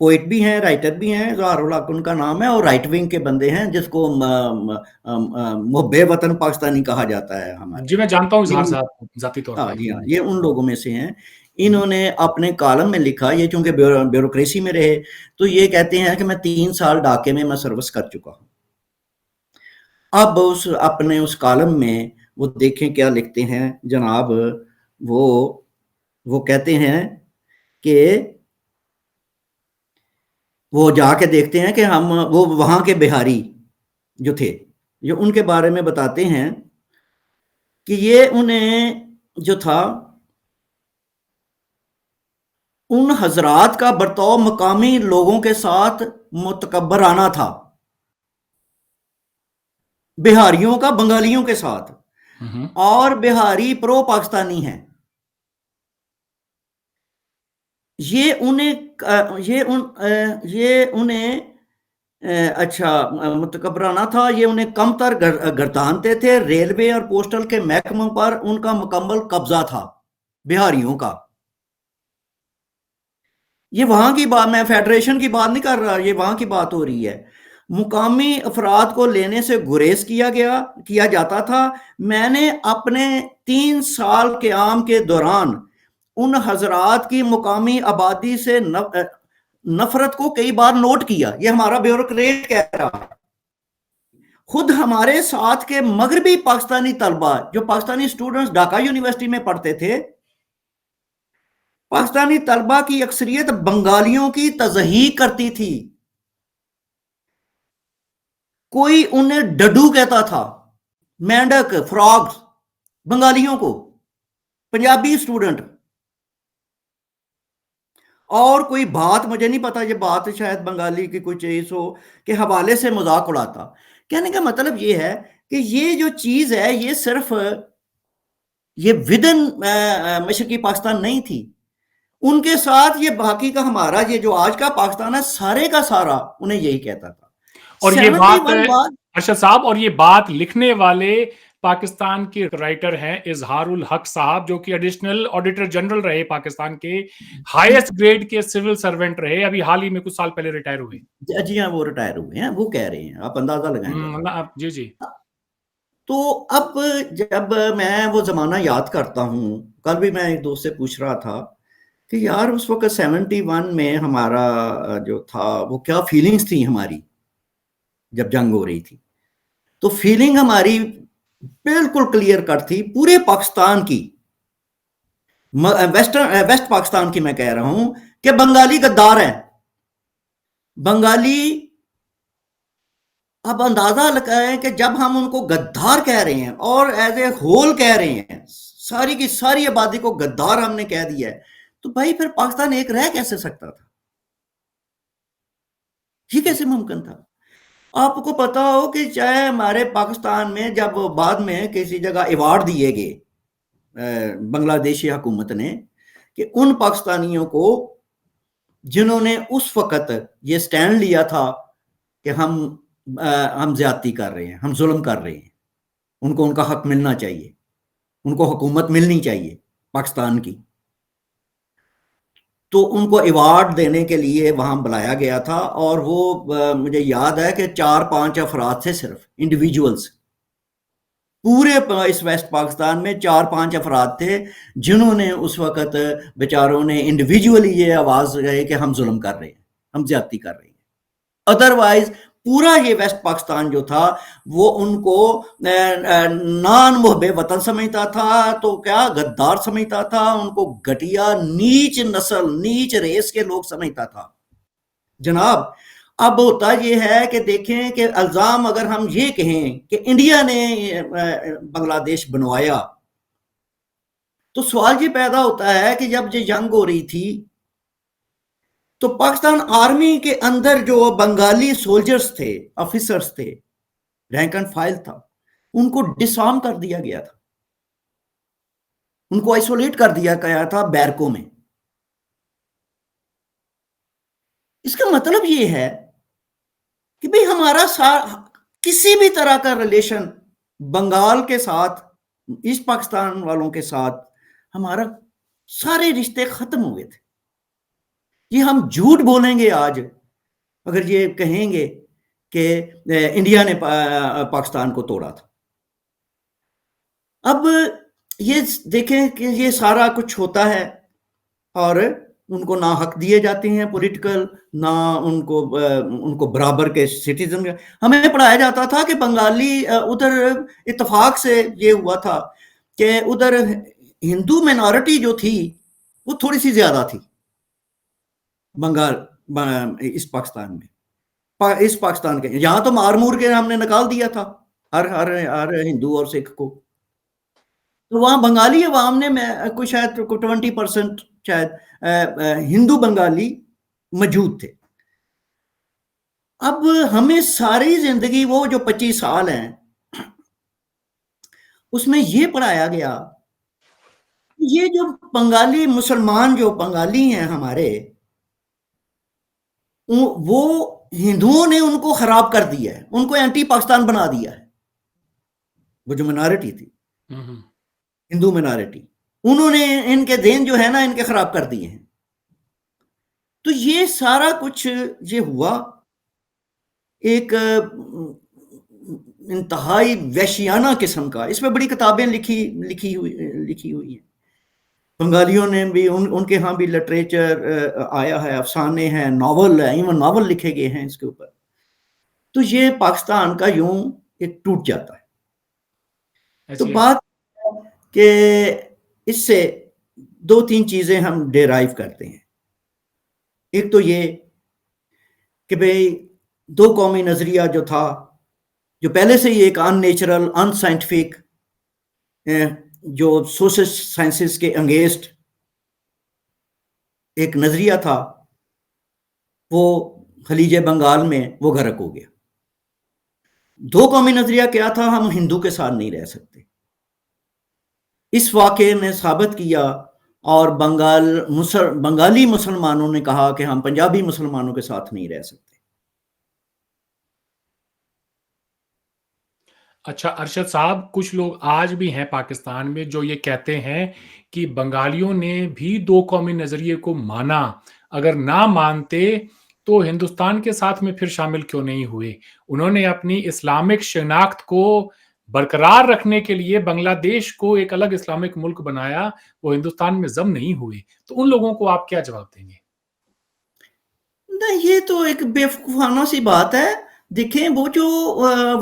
پوئٹ بھی ہیں، رائٹر بھی ہیں، اظہار الحق ان کا نام ہے، اور رائٹ ونگ کے بندے ہیں جس کو محب وطن پاکستانی کہا جاتا ہے ہمارے. جی میں جانتا ہوں اظہار صاحب ذاتی طور ہاں پہ. جی ہاں، یہ ان لوگوں میں سے ہیں. انہوں نے اپنے کالم میں لکھا، یہ چونکہ بیوروکریسی میں رہے، تو یہ کہتے ہیں کہ میں 3 سال ڈاکے میں سروس کر چکا ہوں. اب اپنے اس کالم میں وہ دیکھیں کیا لکھتے ہیں جناب. وہ کہتے ہیں کہ وہ جا کے دیکھتے ہیں کہ وہ وہاں کے بہاری جو تھے، جو ان کے بارے میں بتاتے ہیں کہ یہ انہیں جو تھا، ان حضرات کا برتاؤ مقامی لوگوں کے ساتھ متکبرانہ تھا، بہاریوں کا بنگالیوں کے ساتھ، اور بہاری پرو پاکستانی ہیں. یہ انہیں اچھا متکبرانہ تھا. یہ انہیں کم تر گردانتے تھے. ریلوے اور پوسٹل کے محکموں پر ان کا مکمل قبضہ تھا بہاریوں کا. یہ وہاں کی بات، میں فیڈریشن کی بات نہیں کر رہا، یہ وہاں کی بات ہو رہی ہے. مقامی افراد کو لینے سے گریز کیا جاتا تھا. میں نے اپنے 3 سال قیام کے دوران ان حضرات کی مقامی آبادی سے نفرت کو کئی بار نوٹ کیا. یہ ہمارا بیوروکریٹ کہہ رہا ہے. خود ہمارے ساتھ کے مغربی پاکستانی طلبہ جو پاکستانی سٹوڈنٹس ڈھاکہ یونیورسٹی میں پڑھتے تھے، پاکستانی طلبہ کی اکثریت بنگالیوں کی تضحیق کرتی تھی. کوئی انہیں ڈڈو کہتا تھا، مینڈک، فراگز، بنگالیوں کو، پنجابی سٹوڈنٹ. اور کوئی بات مجھے نہیں پتا، یہ بات شاید بنگالی کی کوئی چیز ہو کہ حوالے سے مذاق اڑاتا. کہنے کا مطلب یہ ہے کہ یہ جو چیز ہے یہ صرف یہ ودن مشرقی پاکستان نہیں تھی. ان کے ساتھ یہ باقی کا ہمارا یہ جو آج کا پاکستان ہے سارے کا سارا انہیں یہی کہتا تھا. اور یہ بات ارشد صاحب، اور یہ بات لکھنے والے پاکستان کے رائٹر ہیں اظہار الحق صاحب، جو کہ ایڈیشنل آڈیٹر جنرل رہے پاکستان کے، ہائیسٹ گریڈ کے سول سرونٹ رہے، ابھی حال ہی میں کچھ سال پہلے ریٹائر ہوئے. جی ہاں، وہ ریٹائر ہوئے ہیں، وہ کہہ رہے ہیں، آپ اندازہ لگائیں. جی جی. تو اب جب میں وہ زمانہ یاد کرتا ہوں، کل بھی میں ایک دوست سے پوچھ رہا تھا کہ یار اس وقت 71 میں ہمارا جو تھا وہ کیا فیلنگز تھیں ہماری جب جنگ ہو رہی تھی. تو فیلنگ ہماری بالکل کلیئر کٹ تھی پورے پاکستان کی، ویسٹ پاکستان کی میں کہہ رہا ہوں، کہ بنگالی غدار ہیں. بنگالی، اب اندازہ لگائیں کہ جب ہم ان کو غدار کہہ رہے ہیں اور ایز اے ہول کہہ رہے ہیں، ساری کی ساری آبادی کو غدار ہم نے کہہ دیا ہے، تو بھائی پھر پاکستان ایک رہ کیسے سکتا تھا؟ یہ کیسے ممکن تھا؟ آپ کو پتا ہو کہ چاہے ہمارے پاکستان میں جب بعد میں کسی جگہ ایوارڈ دیے گئے بنگلہ دیشی حکومت نے کہ ان پاکستانیوں کو جنہوں نے اس وقت یہ سٹینڈ لیا تھا کہ ہم زیادتی کر رہے ہیں، ہم ظلم کر رہے ہیں، ان کو ان کا حق ملنا چاہیے، ان کو حکومت ملنی چاہیے پاکستان کی، تو ان کو ایوارڈ دینے کے لیے وہاں بلایا گیا تھا. اور وہ مجھے یاد ہے کہ 4-5 افراد تھے، صرف انڈیویجولز. پورے اس ویسٹ پاکستان میں 4-5 افراد تھے جنہوں نے اس وقت بیچاروں نے انڈیویجولی یہ آواز لگائی کہ ہم ظلم کر رہے ہیں، ہم زیادتی کر رہے ہیں. ادروائز پورا یہ ویسٹ پاکستان جو تھا وہ ان کو نان محب وطن سمجھتا تھا، تو کیا غدار سمجھتا تھا، ان کو گھٹیا نیچ نسل نیچ ریس کے لوگ سمجھتا تھا. جناب اب ہوتا یہ ہے کہ دیکھیں کہ الزام اگر ہم یہ کہیں کہ انڈیا نے بنگلہ دیش بنوایا، تو سوال یہ پیدا ہوتا ہے کہ جب یہ جنگ ہو رہی تھی تو پاکستان آرمی کے اندر جو بنگالی سولجرز تھے، آفیسرز تھے، رینک اینڈ فائل تھا، ان کو ڈس آرم کر دیا گیا تھا، ان کو آئسولیٹ کر دیا گیا تھا بیرکوں میں. اس کا مطلب یہ ہے کہ بھئی ہمارا کسی بھی طرح کا ریلیشن بنگال کے ساتھ، ایسٹ پاکستان والوں کے ساتھ، ہمارا سارے رشتے ختم ہوئے تھے. یہ ہم جھوٹ بولیں گے آج اگر یہ کہیں گے کہ انڈیا نے پاکستان کو توڑا تھا. اب یہ دیکھیں کہ یہ سارا کچھ ہوتا ہے اور ان کو نہ حق دیے جاتے ہیں پولیٹیکل، نہ ان کو برابر کے سٹیزن. ہمیں پڑھایا جاتا تھا کہ بنگالی ادھر اتفاق سے یہ ہوا تھا کہ ادھر ہندو مینارٹی جو تھی وہ تھوڑی سی زیادہ تھی بنگال اس پاکستان میں، اس پاکستان کے یہاں تو مار مور کے ہم نے نکال دیا تھا ہر ہندو اور سکھ کو. تو وہاں بنگالی عوام نے کچھ شاید 20% شاید ہندو بنگالی موجود تھے. اب ہمیں ساری زندگی وہ جو 25 سال ہیں اس میں یہ پڑھایا گیا، یہ جو بنگالی مسلمان جو بنگالی ہیں ہمارے، وہ ہندوؤں نے ان کو خراب کر دیا ہے، ان کو اینٹی پاکستان بنا دیا ہے. وہ جو منارٹی تھی ہندو منارٹی، انہوں نے ان کے دین جو ہے نا ان کے خراب کر دیے ہیں. تو یہ سارا کچھ یہ ہوا ایک انتہائی وحشیانہ قسم کا. اس میں بڑی کتابیں لکھی ہوئی ہیں. بنگالیوں نے بھی ان کے ہاں بھی لٹریچر آیا ہے، افسانے ہیں، ناول ہے، ایون ناول لکھے گئے ہیں اس کے اوپر. تو یہ پاکستان کا یوں ایک ٹوٹ جاتا ہے. تو بات کہ اس سے 2-3 چیزیں ہم ڈیرائیو کرتے ہیں. ایک تو یہ کہ بھئی 2 قومی نظریہ جو تھا، جو پہلے سے ہی ایک ان نیچرل، ان سائنٹیفک، جو سوشل سائنسز کے انگیسٹ ایک نظریہ تھا، وہ خلیج بنگال میں وہ غرق ہو گیا. 2 قومی نظریہ کیا تھا؟ ہم ہندو کے ساتھ نہیں رہ سکتے. اس واقعے نے ثابت کیا اور بنگالی مسلمانوں نے کہا کہ ہم پنجابی مسلمانوں کے ساتھ نہیں رہ سکتے. اچھا ارشد صاحب، کچھ لوگ آج بھی ہیں پاکستان میں جو یہ کہتے ہیں کہ بنگالیوں نے بھی 2 قومی نظریے کو مانا، اگر نہ مانتے تو ہندوستان کے ساتھ میں پھر شامل کیوں نہیں ہوئے؟ انہوں نے اپنی اسلامک شناخت کو برقرار رکھنے کے لیے بنگلہ دیش کو ایک الگ اسلامک ملک بنایا، وہ ہندوستان میں ضم نہیں ہوئے. تو ان لوگوں کو آپ کیا جواب دیں گے؟ نہیں، یہ تو ایک بے وقوفانہ سی بات ہے. دیکھیں وہ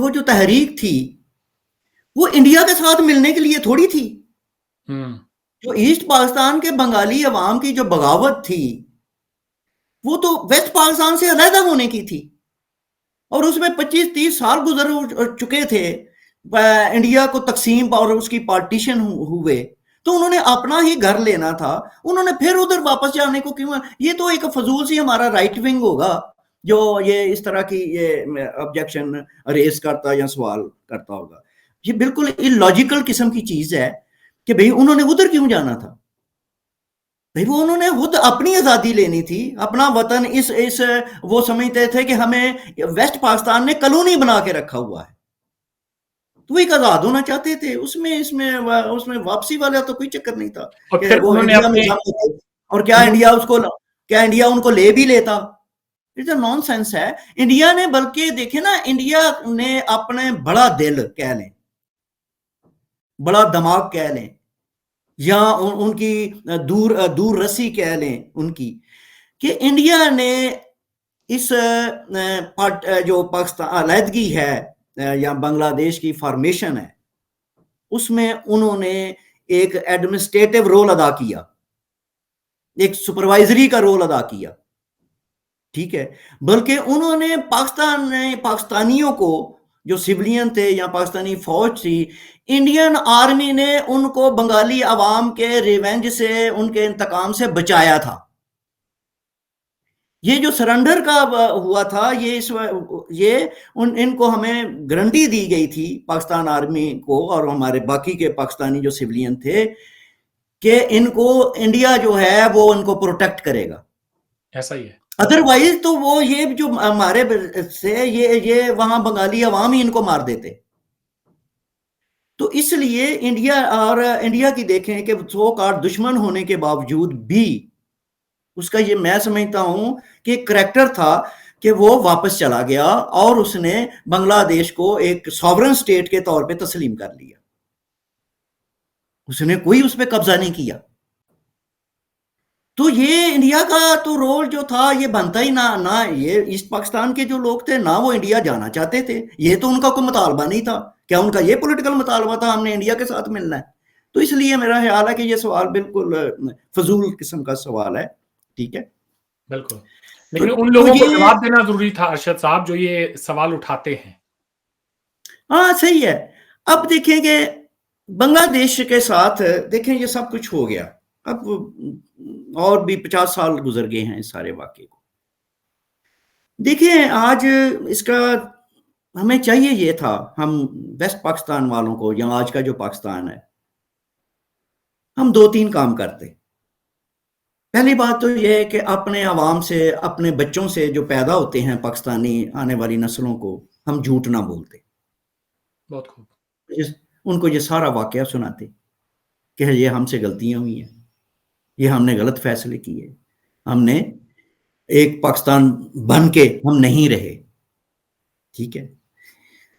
جو تحریک تھی وہ انڈیا کے ساتھ ملنے کے لیے تھوڑی تھی. جو ایسٹ پاکستان کے بنگالی عوام کی جو بغاوت تھی وہ تو ویسٹ پاکستان سے علیحدہ ہونے کی تھی، اور اس میں 25-30 سال گزر چکے تھے. انڈیا کو تقسیم اور اس کی پارٹیشن ہوئے تو انہوں نے اپنا ہی گھر لینا تھا. انہوں نے پھر ادھر واپس جانے کو کیوں؟ یہ تو ایک فضول سی ہمارا رائٹ ونگ ہوگا جو یہ اس طرح کی یہ آبجیکشن ریز کرتا یا سوال کرتا ہوگا. یہ بالکل اللاجیکل قسم کی چیز ہے کہ بھئی انہوں نے ادھر کیوں جانا تھا؟ بھئی وہ انہوں نے خود اپنی آزادی لینی تھی، اپنا وطن. وہ سمجھتے تھے کہ ہمیں ویسٹ پاکستان نے کالونی بنا کے رکھا ہوا ہے، تو وہ ایک آزاد ہونا چاہتے تھے. اس میں واپسی والا تو کوئی چکر نہیں تھا. اور کیا انڈیا ان کو لے بھی لیتا؟ نان سینس ہے. انڈیا نے بلکہ دیکھیں نا، انڈیا نے اپنے بڑا دل کہہ لیں بڑا دماغ کہہ لیں یا ان کی دور رسی کہہ لیں ان کی، کہ انڈیا نے اس جو پاکستان علیحدگی ہے یا بنگلہ دیش کی فارمیشن ہے، اس میں انہوں نے ایک ایڈمنسٹریٹو رول ادا کیا، ایک سپروائزری کا رول ادا کیا، ٹھیک ہے، بلکہ انہوں نے پاکستانیوں کو جو سولین تھے یا پاکستانی فوج تھی، انڈین آرمی نے ان کو بنگالی عوام کے ریونج سے، ان کے انتقام سے بچایا تھا۔ یہ جو سرنڈر کا ہوا تھا، یہ ان کو ہمیں گارنٹی دی گئی تھی پاکستان آرمی کو اور ہمارے باقی کے پاکستانی جو سولین تھے، کہ ان کو انڈیا جو ہے وہ ان کو پروٹیکٹ کرے گا۔ ایسا ہی ہے۔ ادروائز تو وہ یہ جو ہمارے سے یہ وہاں بنگالی عوام ہی ان کو مار دیتے۔ تو اس لیے انڈیا کی دیکھیں کہ سو کارڈ دشمن ہونے کے باوجود بھی اس کا یہ میں سمجھتا ہوں کہ ایک کریکٹر تھا کہ وہ واپس چلا گیا اور اس نے بنگلہ دیش کو ایک سوورن سٹیٹ کے طور پہ تسلیم کر لیا، اس نے کوئی اس پہ قبضہ نہیں کیا۔ تو یہ انڈیا کا تو رول جو تھا یہ بنتا ہی نہ یہ ایسٹ پاکستان کے جو لوگ تھے نہ وہ انڈیا جانا چاہتے تھے، یہ تو ان کا کوئی مطالبہ نہیں تھا، کیا ان کا یہ پولیٹیکل مطالبہ تھا ہم نے انڈیا کے ساتھ ملنا ہے؟ تو اس لیے میرا خیال ہے کہ یہ سوال بالکل فضول قسم کا سوال ہے، ٹھیک ہے، بالکل۔ لیکن ان لوگوں کو جواب دینا ضروری تھا ارشد صاحب جو یہ سوال اٹھاتے ہیں۔ ہاں صحیح ہے۔ اب دیکھیں کہ بنگلہ دیش کے ساتھ دیکھیں یہ سب کچھ ہو گیا، اب اور بھی 50 سال گزر گئے ہیں اس سارے واقعے کو۔ دیکھیں آج اس کا ہمیں چاہیے یہ تھا، ہم ویسٹ پاکستان والوں کو یا آج کا جو پاکستان ہے، ہم 2-3 کام کرتے۔ پہلی بات تو یہ ہے کہ اپنے عوام سے، اپنے بچوں سے جو پیدا ہوتے ہیں پاکستانی آنے والی نسلوں کو ہم جھوٹ نہ بولتے، بہت خوب۔ ان کو یہ سارا واقعہ سناتے کہ یہ ہم سے غلطیاں ہوئی ہیں، یہ ہم نے غلط فیصلے کیے، ہم نے ایک پاکستان بن کے ہم نہیں رہے، ٹھیک ہے،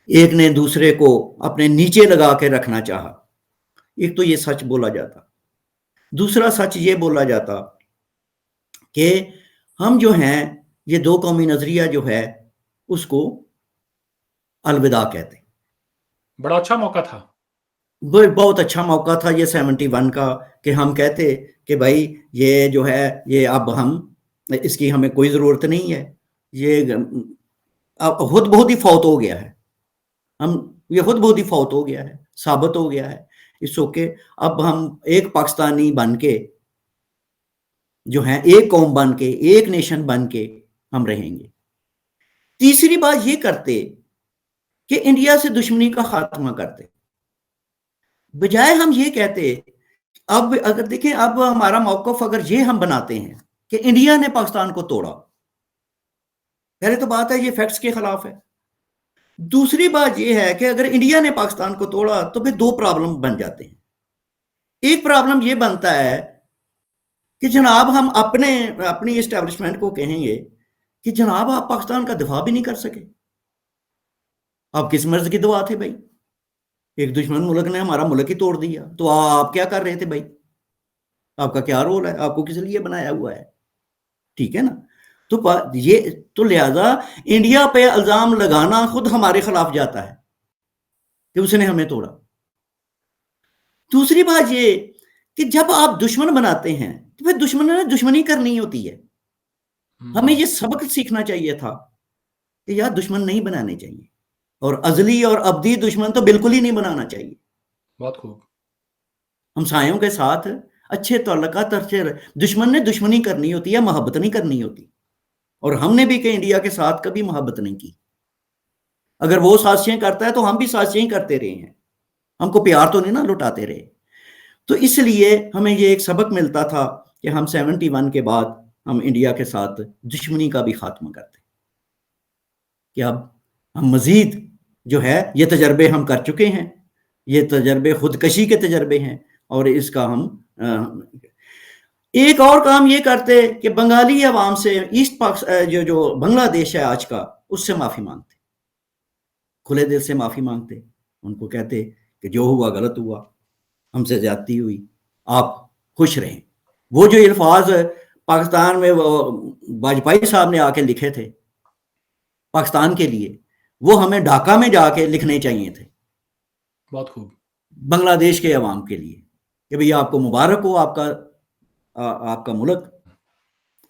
ایک نے دوسرے کو اپنے نیچے لگا کے رکھنا چاہا۔ ایک تو یہ سچ بولا جاتا، دوسرا سچ یہ بولا جاتا کہ ہم جو ہیں یہ 2 قومی نظریہ جو ہے اس کو الوداع کہتے۔ بڑا اچھا موقع تھا، بہت اچھا موقع تھا یہ 71 کا، کہ ہم کہتے کہ بھائی یہ جو ہے یہ اب ہم اس کی ہمیں کوئی ضرورت نہیں ہے، یہ خود بہت ہی فوت ہو گیا ہے، یہ خود بہت ہی فوت ہو گیا ہے، ثابت ہو گیا ہے، اس اوکے، اب ہم ایک پاکستانی بن کے جو ہیں، ایک قوم بن کے، ایک نیشن بن کے ہم رہیں گے۔ تیسری بات یہ کرتے کہ انڈیا سے دشمنی کا خاتمہ کرتے، بجائے ہم یہ کہتے، اب اگر دیکھیں اب ہمارا موقف اگر یہ ہم بناتے ہیں کہ انڈیا نے پاکستان کو توڑا، پہلے تو بات ہے یہ فیکٹس کے خلاف ہے۔ دوسری بات یہ ہے کہ اگر انڈیا نے پاکستان کو توڑا تو پھر 2 پرابلم بن جاتے ہیں۔ ایک پرابلم یہ بنتا ہے کہ جناب ہم اپنی اسٹیبلشمنٹ کو کہیں گے کہ جناب آپ پاکستان کا دفاع بھی نہیں کر سکے، آپ کس مرض کی دعا تھے بھائی؟ ایک دشمن ملک نے ہمارا ملک ہی توڑ دیا، تو آپ کیا کر رہے تھے بھائی؟ آپ کا کیا رول ہے؟ آپ کو کس لیے بنایا ہوا ہے؟ ٹھیک ہے نا؟ تو لہذا انڈیا پہ الزام لگانا خود ہمارے خلاف جاتا ہے کہ اس نے ہمیں توڑا۔ دوسری بات یہ کہ جب آپ دشمن بناتے ہیں تو پھر دشمن نے دشمنی کرنی ہوتی ہے۔ ہمیں یہ سبق سیکھنا چاہیے تھا کہ یار دشمن نہیں بنانے چاہیے، اور ازلی اور ابدی دشمن تو بالکل ہی نہیں بنانا چاہیے۔ بہت خوب۔ ہمسایوں کے ساتھ اچھے تعلقات، دشمن نے دشمنی کرنی ہوتی ہے، محبت نہیں کرنی ہوتی، اور ہم نے بھی کہ انڈیا کے ساتھ کبھی محبت نہیں کی۔ اگر وہ سازشیں کرتا ہے تو ہم بھی سازشیں ہی کرتے رہے ہیں، ہم کو پیار تو نہیں نا لٹاتے رہے۔ تو اس لیے ہمیں یہ ایک سبق ملتا تھا کہ ہم 71 کے بعد ہم انڈیا کے ساتھ دشمنی کا بھی خاتمہ کرتے، کہ اب ہم مزید جو ہے یہ تجربے ہم کر چکے ہیں، یہ تجربے خودکشی کے تجربے ہیں، اور اس کا ہم ایک اور کام یہ کرتے کہ بنگالی عوام سے ایسٹ جو بنگلہ دیش ہے آج کا، اس سے معافی مانگتے، کھلے دل سے معافی مانگتے، ان کو کہتے کہ جو ہوا غلط ہوا, ہم سے زیادتی ہوئی, آپ خوش رہیں. وہ جو الفاظ پاکستان میں واجپئی صاحب نے آ کے لکھے تھے پاکستان کے لیے, وہ ہمیں ڈھاکہ میں جا کے لکھنے چاہیے تھے بہت خوب. بنگلہ دیش کے عوام کے لیے, کہ بھئی آپ کو مبارک ہو, آپ کا ملک,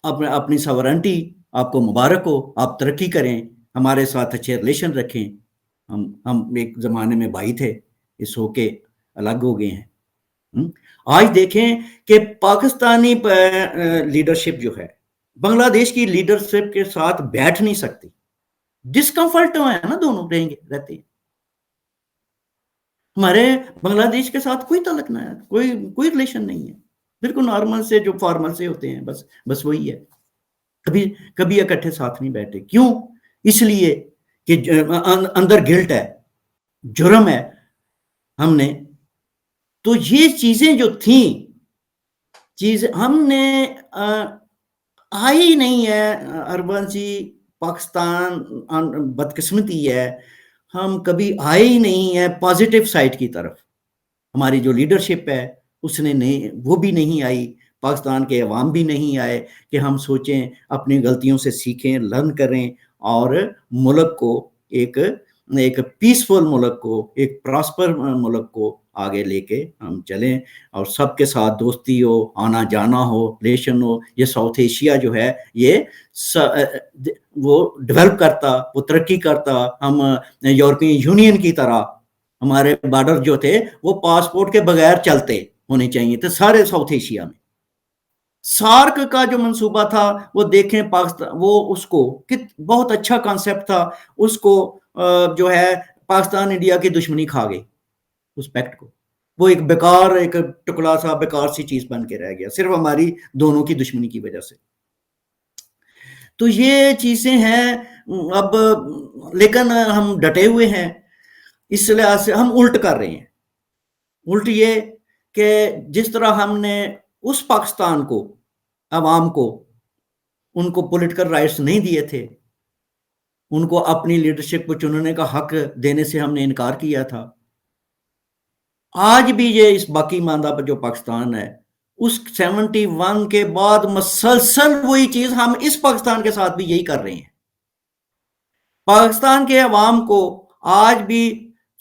اپنی ساورنٹی آپ کو مبارک ہو, آپ ترقی کریں, ہمارے ساتھ اچھے ریلیشن رکھیں. ہم ایک زمانے میں بھائی تھے, اس ہو کے الگ ہو گئے ہیں. آج دیکھیں کہ پاکستانی لیڈرشپ جو ہے بنگلہ دیش کی لیڈرشپ کے ساتھ بیٹھ نہیں سکتی. ڈسکمفرٹ ہے نا, دونوں رہتے ہیں. ہمارے بنگلہ دیش کے ساتھ کوئی تعلق نہ ہے, کوئی ریلیشن نہیں ہے, بالکل نارمل سے جو فارمل سے ہوتے ہیں, بس وہی ہے. کبھی اکٹھے ساتھ نہیں بیٹھے. کیوں؟ اس لیے کہ اندر گلٹ ہے, جرم ہے ہم نے. تو یہ چیزیں جو تھیں, ہم نے آئی نہیں ہے. اربن جی, پاکستان بدقسمتی ہے, ہم کبھی آئے ہی نہیں ہے پازیٹیو سائٹ کی طرف. ہماری جو لیڈرشپ ہے اس نے نہیں, وہ بھی نہیں آئی, پاکستان کے عوام بھی نہیں آئے کہ ہم سوچیں, اپنی غلطیوں سے سیکھیں, لرن کریں, اور ملک کو ایک پیسفل ملک کو, ایک پراسپر ملک کو آگے لے کے ہم چلیں, اور سب کے ساتھ دوستی ہو, آنا جانا ہو, ریلیشن ہو. یہ ساؤتھ ایشیا جو ہے یہ وہ ڈیولپ کرتا, وہ ترقی کرتا. ہم یورپین یونین کی طرح, ہمارے بارڈر جو تھے وہ پاسپورٹ کے بغیر چلتے ہونے چاہیے تھے سارے ساؤتھ ایشیا میں. سارک کا جو منصوبہ تھا وہ دیکھیں, پاکستان وہ اس کو بہت اچھا کانسیپٹ تھا, اس کو جو ہے پاکستان انڈیا کی دشمنی کھا گئی اس پیکٹ کو. وہ ایک بیکار, ایک ٹکڑا سا بیکار سی چیز بن کے رہ گیا, صرف ہماری دونوں کی دشمنی کی وجہ سے. تو یہ چیزیں ہیں اب, لیکن ہم ڈٹے ہوئے ہیں. اس لحاظ سے ہم الٹ کر رہے ہیں. الٹ یہ کہ جس طرح ہم نے اس پاکستان کو, عوام کو, ان کو پولیٹیکل رائٹس نہیں دیے تھے, ان کو اپنی لیڈرشپ کو چننے کا حق دینے سے ہم نے انکار کیا تھا. آج بھی یہ اس باقی ماندہ پر جو پاکستان ہے, اس 71 کے بعد مسلسل وہی چیز ہم اس پاکستان کے ساتھ بھی یہی کر رہے ہیں. پاکستان کے عوام کو آج بھی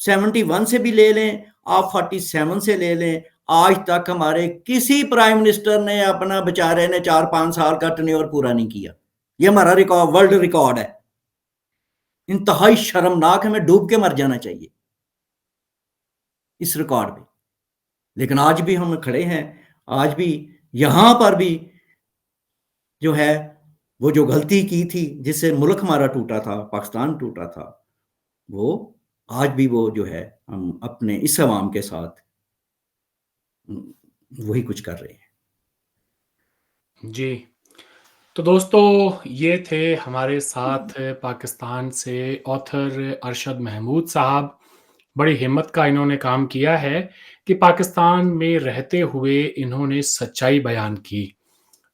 71 سے بھی لے لیں, آپ 47 سے لے لیں, آج تک ہمارے کسی پرائم منسٹر نے اپنا بیچارے نے 4-5 سال کا ٹینیور پورا نہیں کیا. یہ ہمارا ریکارڈ, ورلڈ ریکارڈ ہے. انتہائی شرمناک, ہمیں ڈوب کے مر جانا چاہیے اس ریکارڈ پہ. لیکن آج بھی ہم کھڑے ہیں, آج بھی یہاں پر بھی جو ہے وہ جو غلطی کی تھی جس سے ملک ہمارا ٹوٹا تھا, پاکستان ٹوٹا تھا, وہ آج بھی وہ جو ہے ہم اپنے اس عوام کے ساتھ وہی کچھ کر رہے ہیں. جی, تو دوستو یہ تھے ہمارے ساتھ پاکستان سے آتھر ارشد محمود صاحب. بڑی ہمت کا انہوں نے کام کیا ہے کہ پاکستان میں رہتے ہوئے انہوں نے سچائی بیان کی.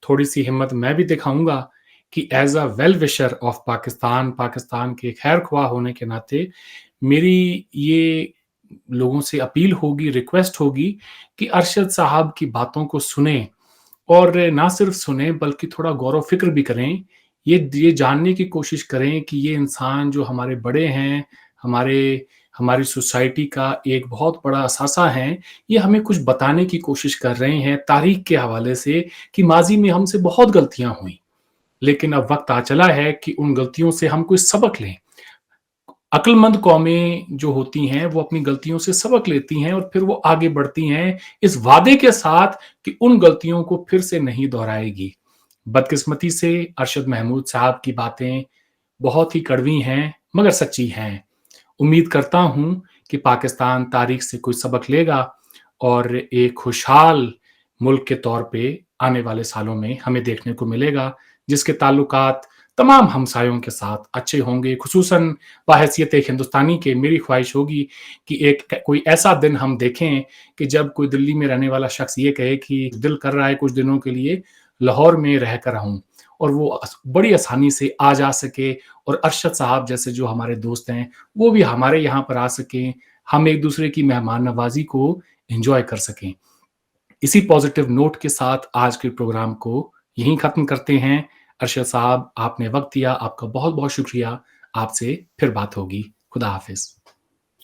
تھوڑی سی ہمت میں بھی دکھاؤں گا کہ as a well wisher of Pakistan کے خیر خواہ ہونے کے ناطے میری یہ لوگوں سے اپیل ہوگی, ریکویسٹ ہوگی کہ ارشد صاحب کی باتوں کو سنیں, اور نہ صرف سنیں بلکہ تھوڑا غور و فکر بھی کریں. یہ جاننے کی کوشش کریں کہ یہ انسان جو ہمارے بڑے ہیں, ہماری سوسائٹی کا ایک بہت بڑا اثاثہ ہیں, یہ ہمیں کچھ بتانے کی کوشش کر رہے ہیں تاریخ کے حوالے سے کہ ماضی میں ہم سے بہت غلطیاں ہوئیں, لیکن اب وقت آ چلا ہے کہ ان غلطیوں سے ہم کوئی سبق لیں. عقل مند قومیں جو ہوتی ہیں وہ اپنی غلطیوں سے سبق لیتی ہیں اور پھر وہ آگے بڑھتی ہیں اس وعدے کے ساتھ کہ ان غلطیوں کو پھر سے نہیں دہرائے گی. بدقسمتی سے ارشد محمود صاحب کی باتیں بہت ہی کڑوی ہیں مگر سچی ہیں. امید کرتا ہوں کہ پاکستان تاریخ سے کوئی سبق لے گا اور ایک خوشحال ملک کے طور پہ آنے والے سالوں میں ہمیں دیکھنے کو ملے گا, جس کے تعلقات تمام ہمسایوں کے ساتھ اچھے ہوں گے. خصوصاً بحیثیت ایک ہندوستانی کے میری خواہش ہوگی کہ کوئی ایسا دن ہم دیکھیں کہ جب کوئی دلی میں رہنے والا شخص یہ کہے کہ دل کر رہا ہے کچھ دنوں کے لیے لاہور میں رہ کر رہوں, اور وہ بڑی آسانی سے آ جا سکے, اور ارشد صاحب جیسے جو ہمارے دوست ہیں وہ بھی ہمارے یہاں پر آ سکیں, ہم ایک دوسرے کی مہمان نوازی کو انجوائے کر سکیں۔ اسی پازیٹیو نوٹ کے ساتھ آج کے پروگرام کو یہیں ختم کرتے ہیں۔ ارشد صاحب، آپ نے وقت دیا، آپ کا بہت بہت شکریہ۔ آپ سے پھر بات ہوگی۔ خدا حافظ۔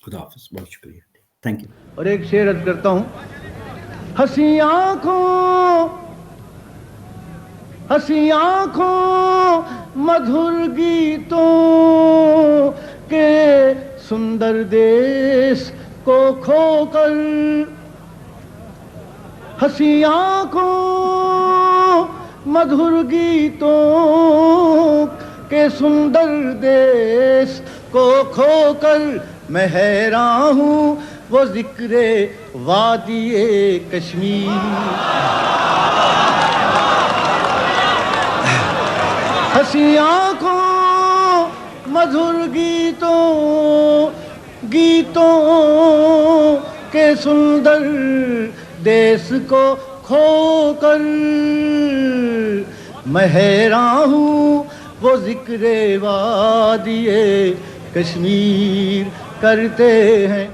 خدا حافظ، بہت شکریہ، تھینک یو۔ اور ایک شعر عرض کرتا ہوں، ہنسی آنکھوں مدھر گیتوں کے سندر دیس کو کھو کر، ہنسی آنکھوں مدھر گیتوں کے سندر دیس کو کھو کر میں حیران ہوں وہ ذکر وادی کشمیر۔ ہنسی آنکھوں مدھر گیتوں کے سندر دیس کو کھو کر میں حیران ہوں وہ ذکر وادی کشمیر کرتے ہیں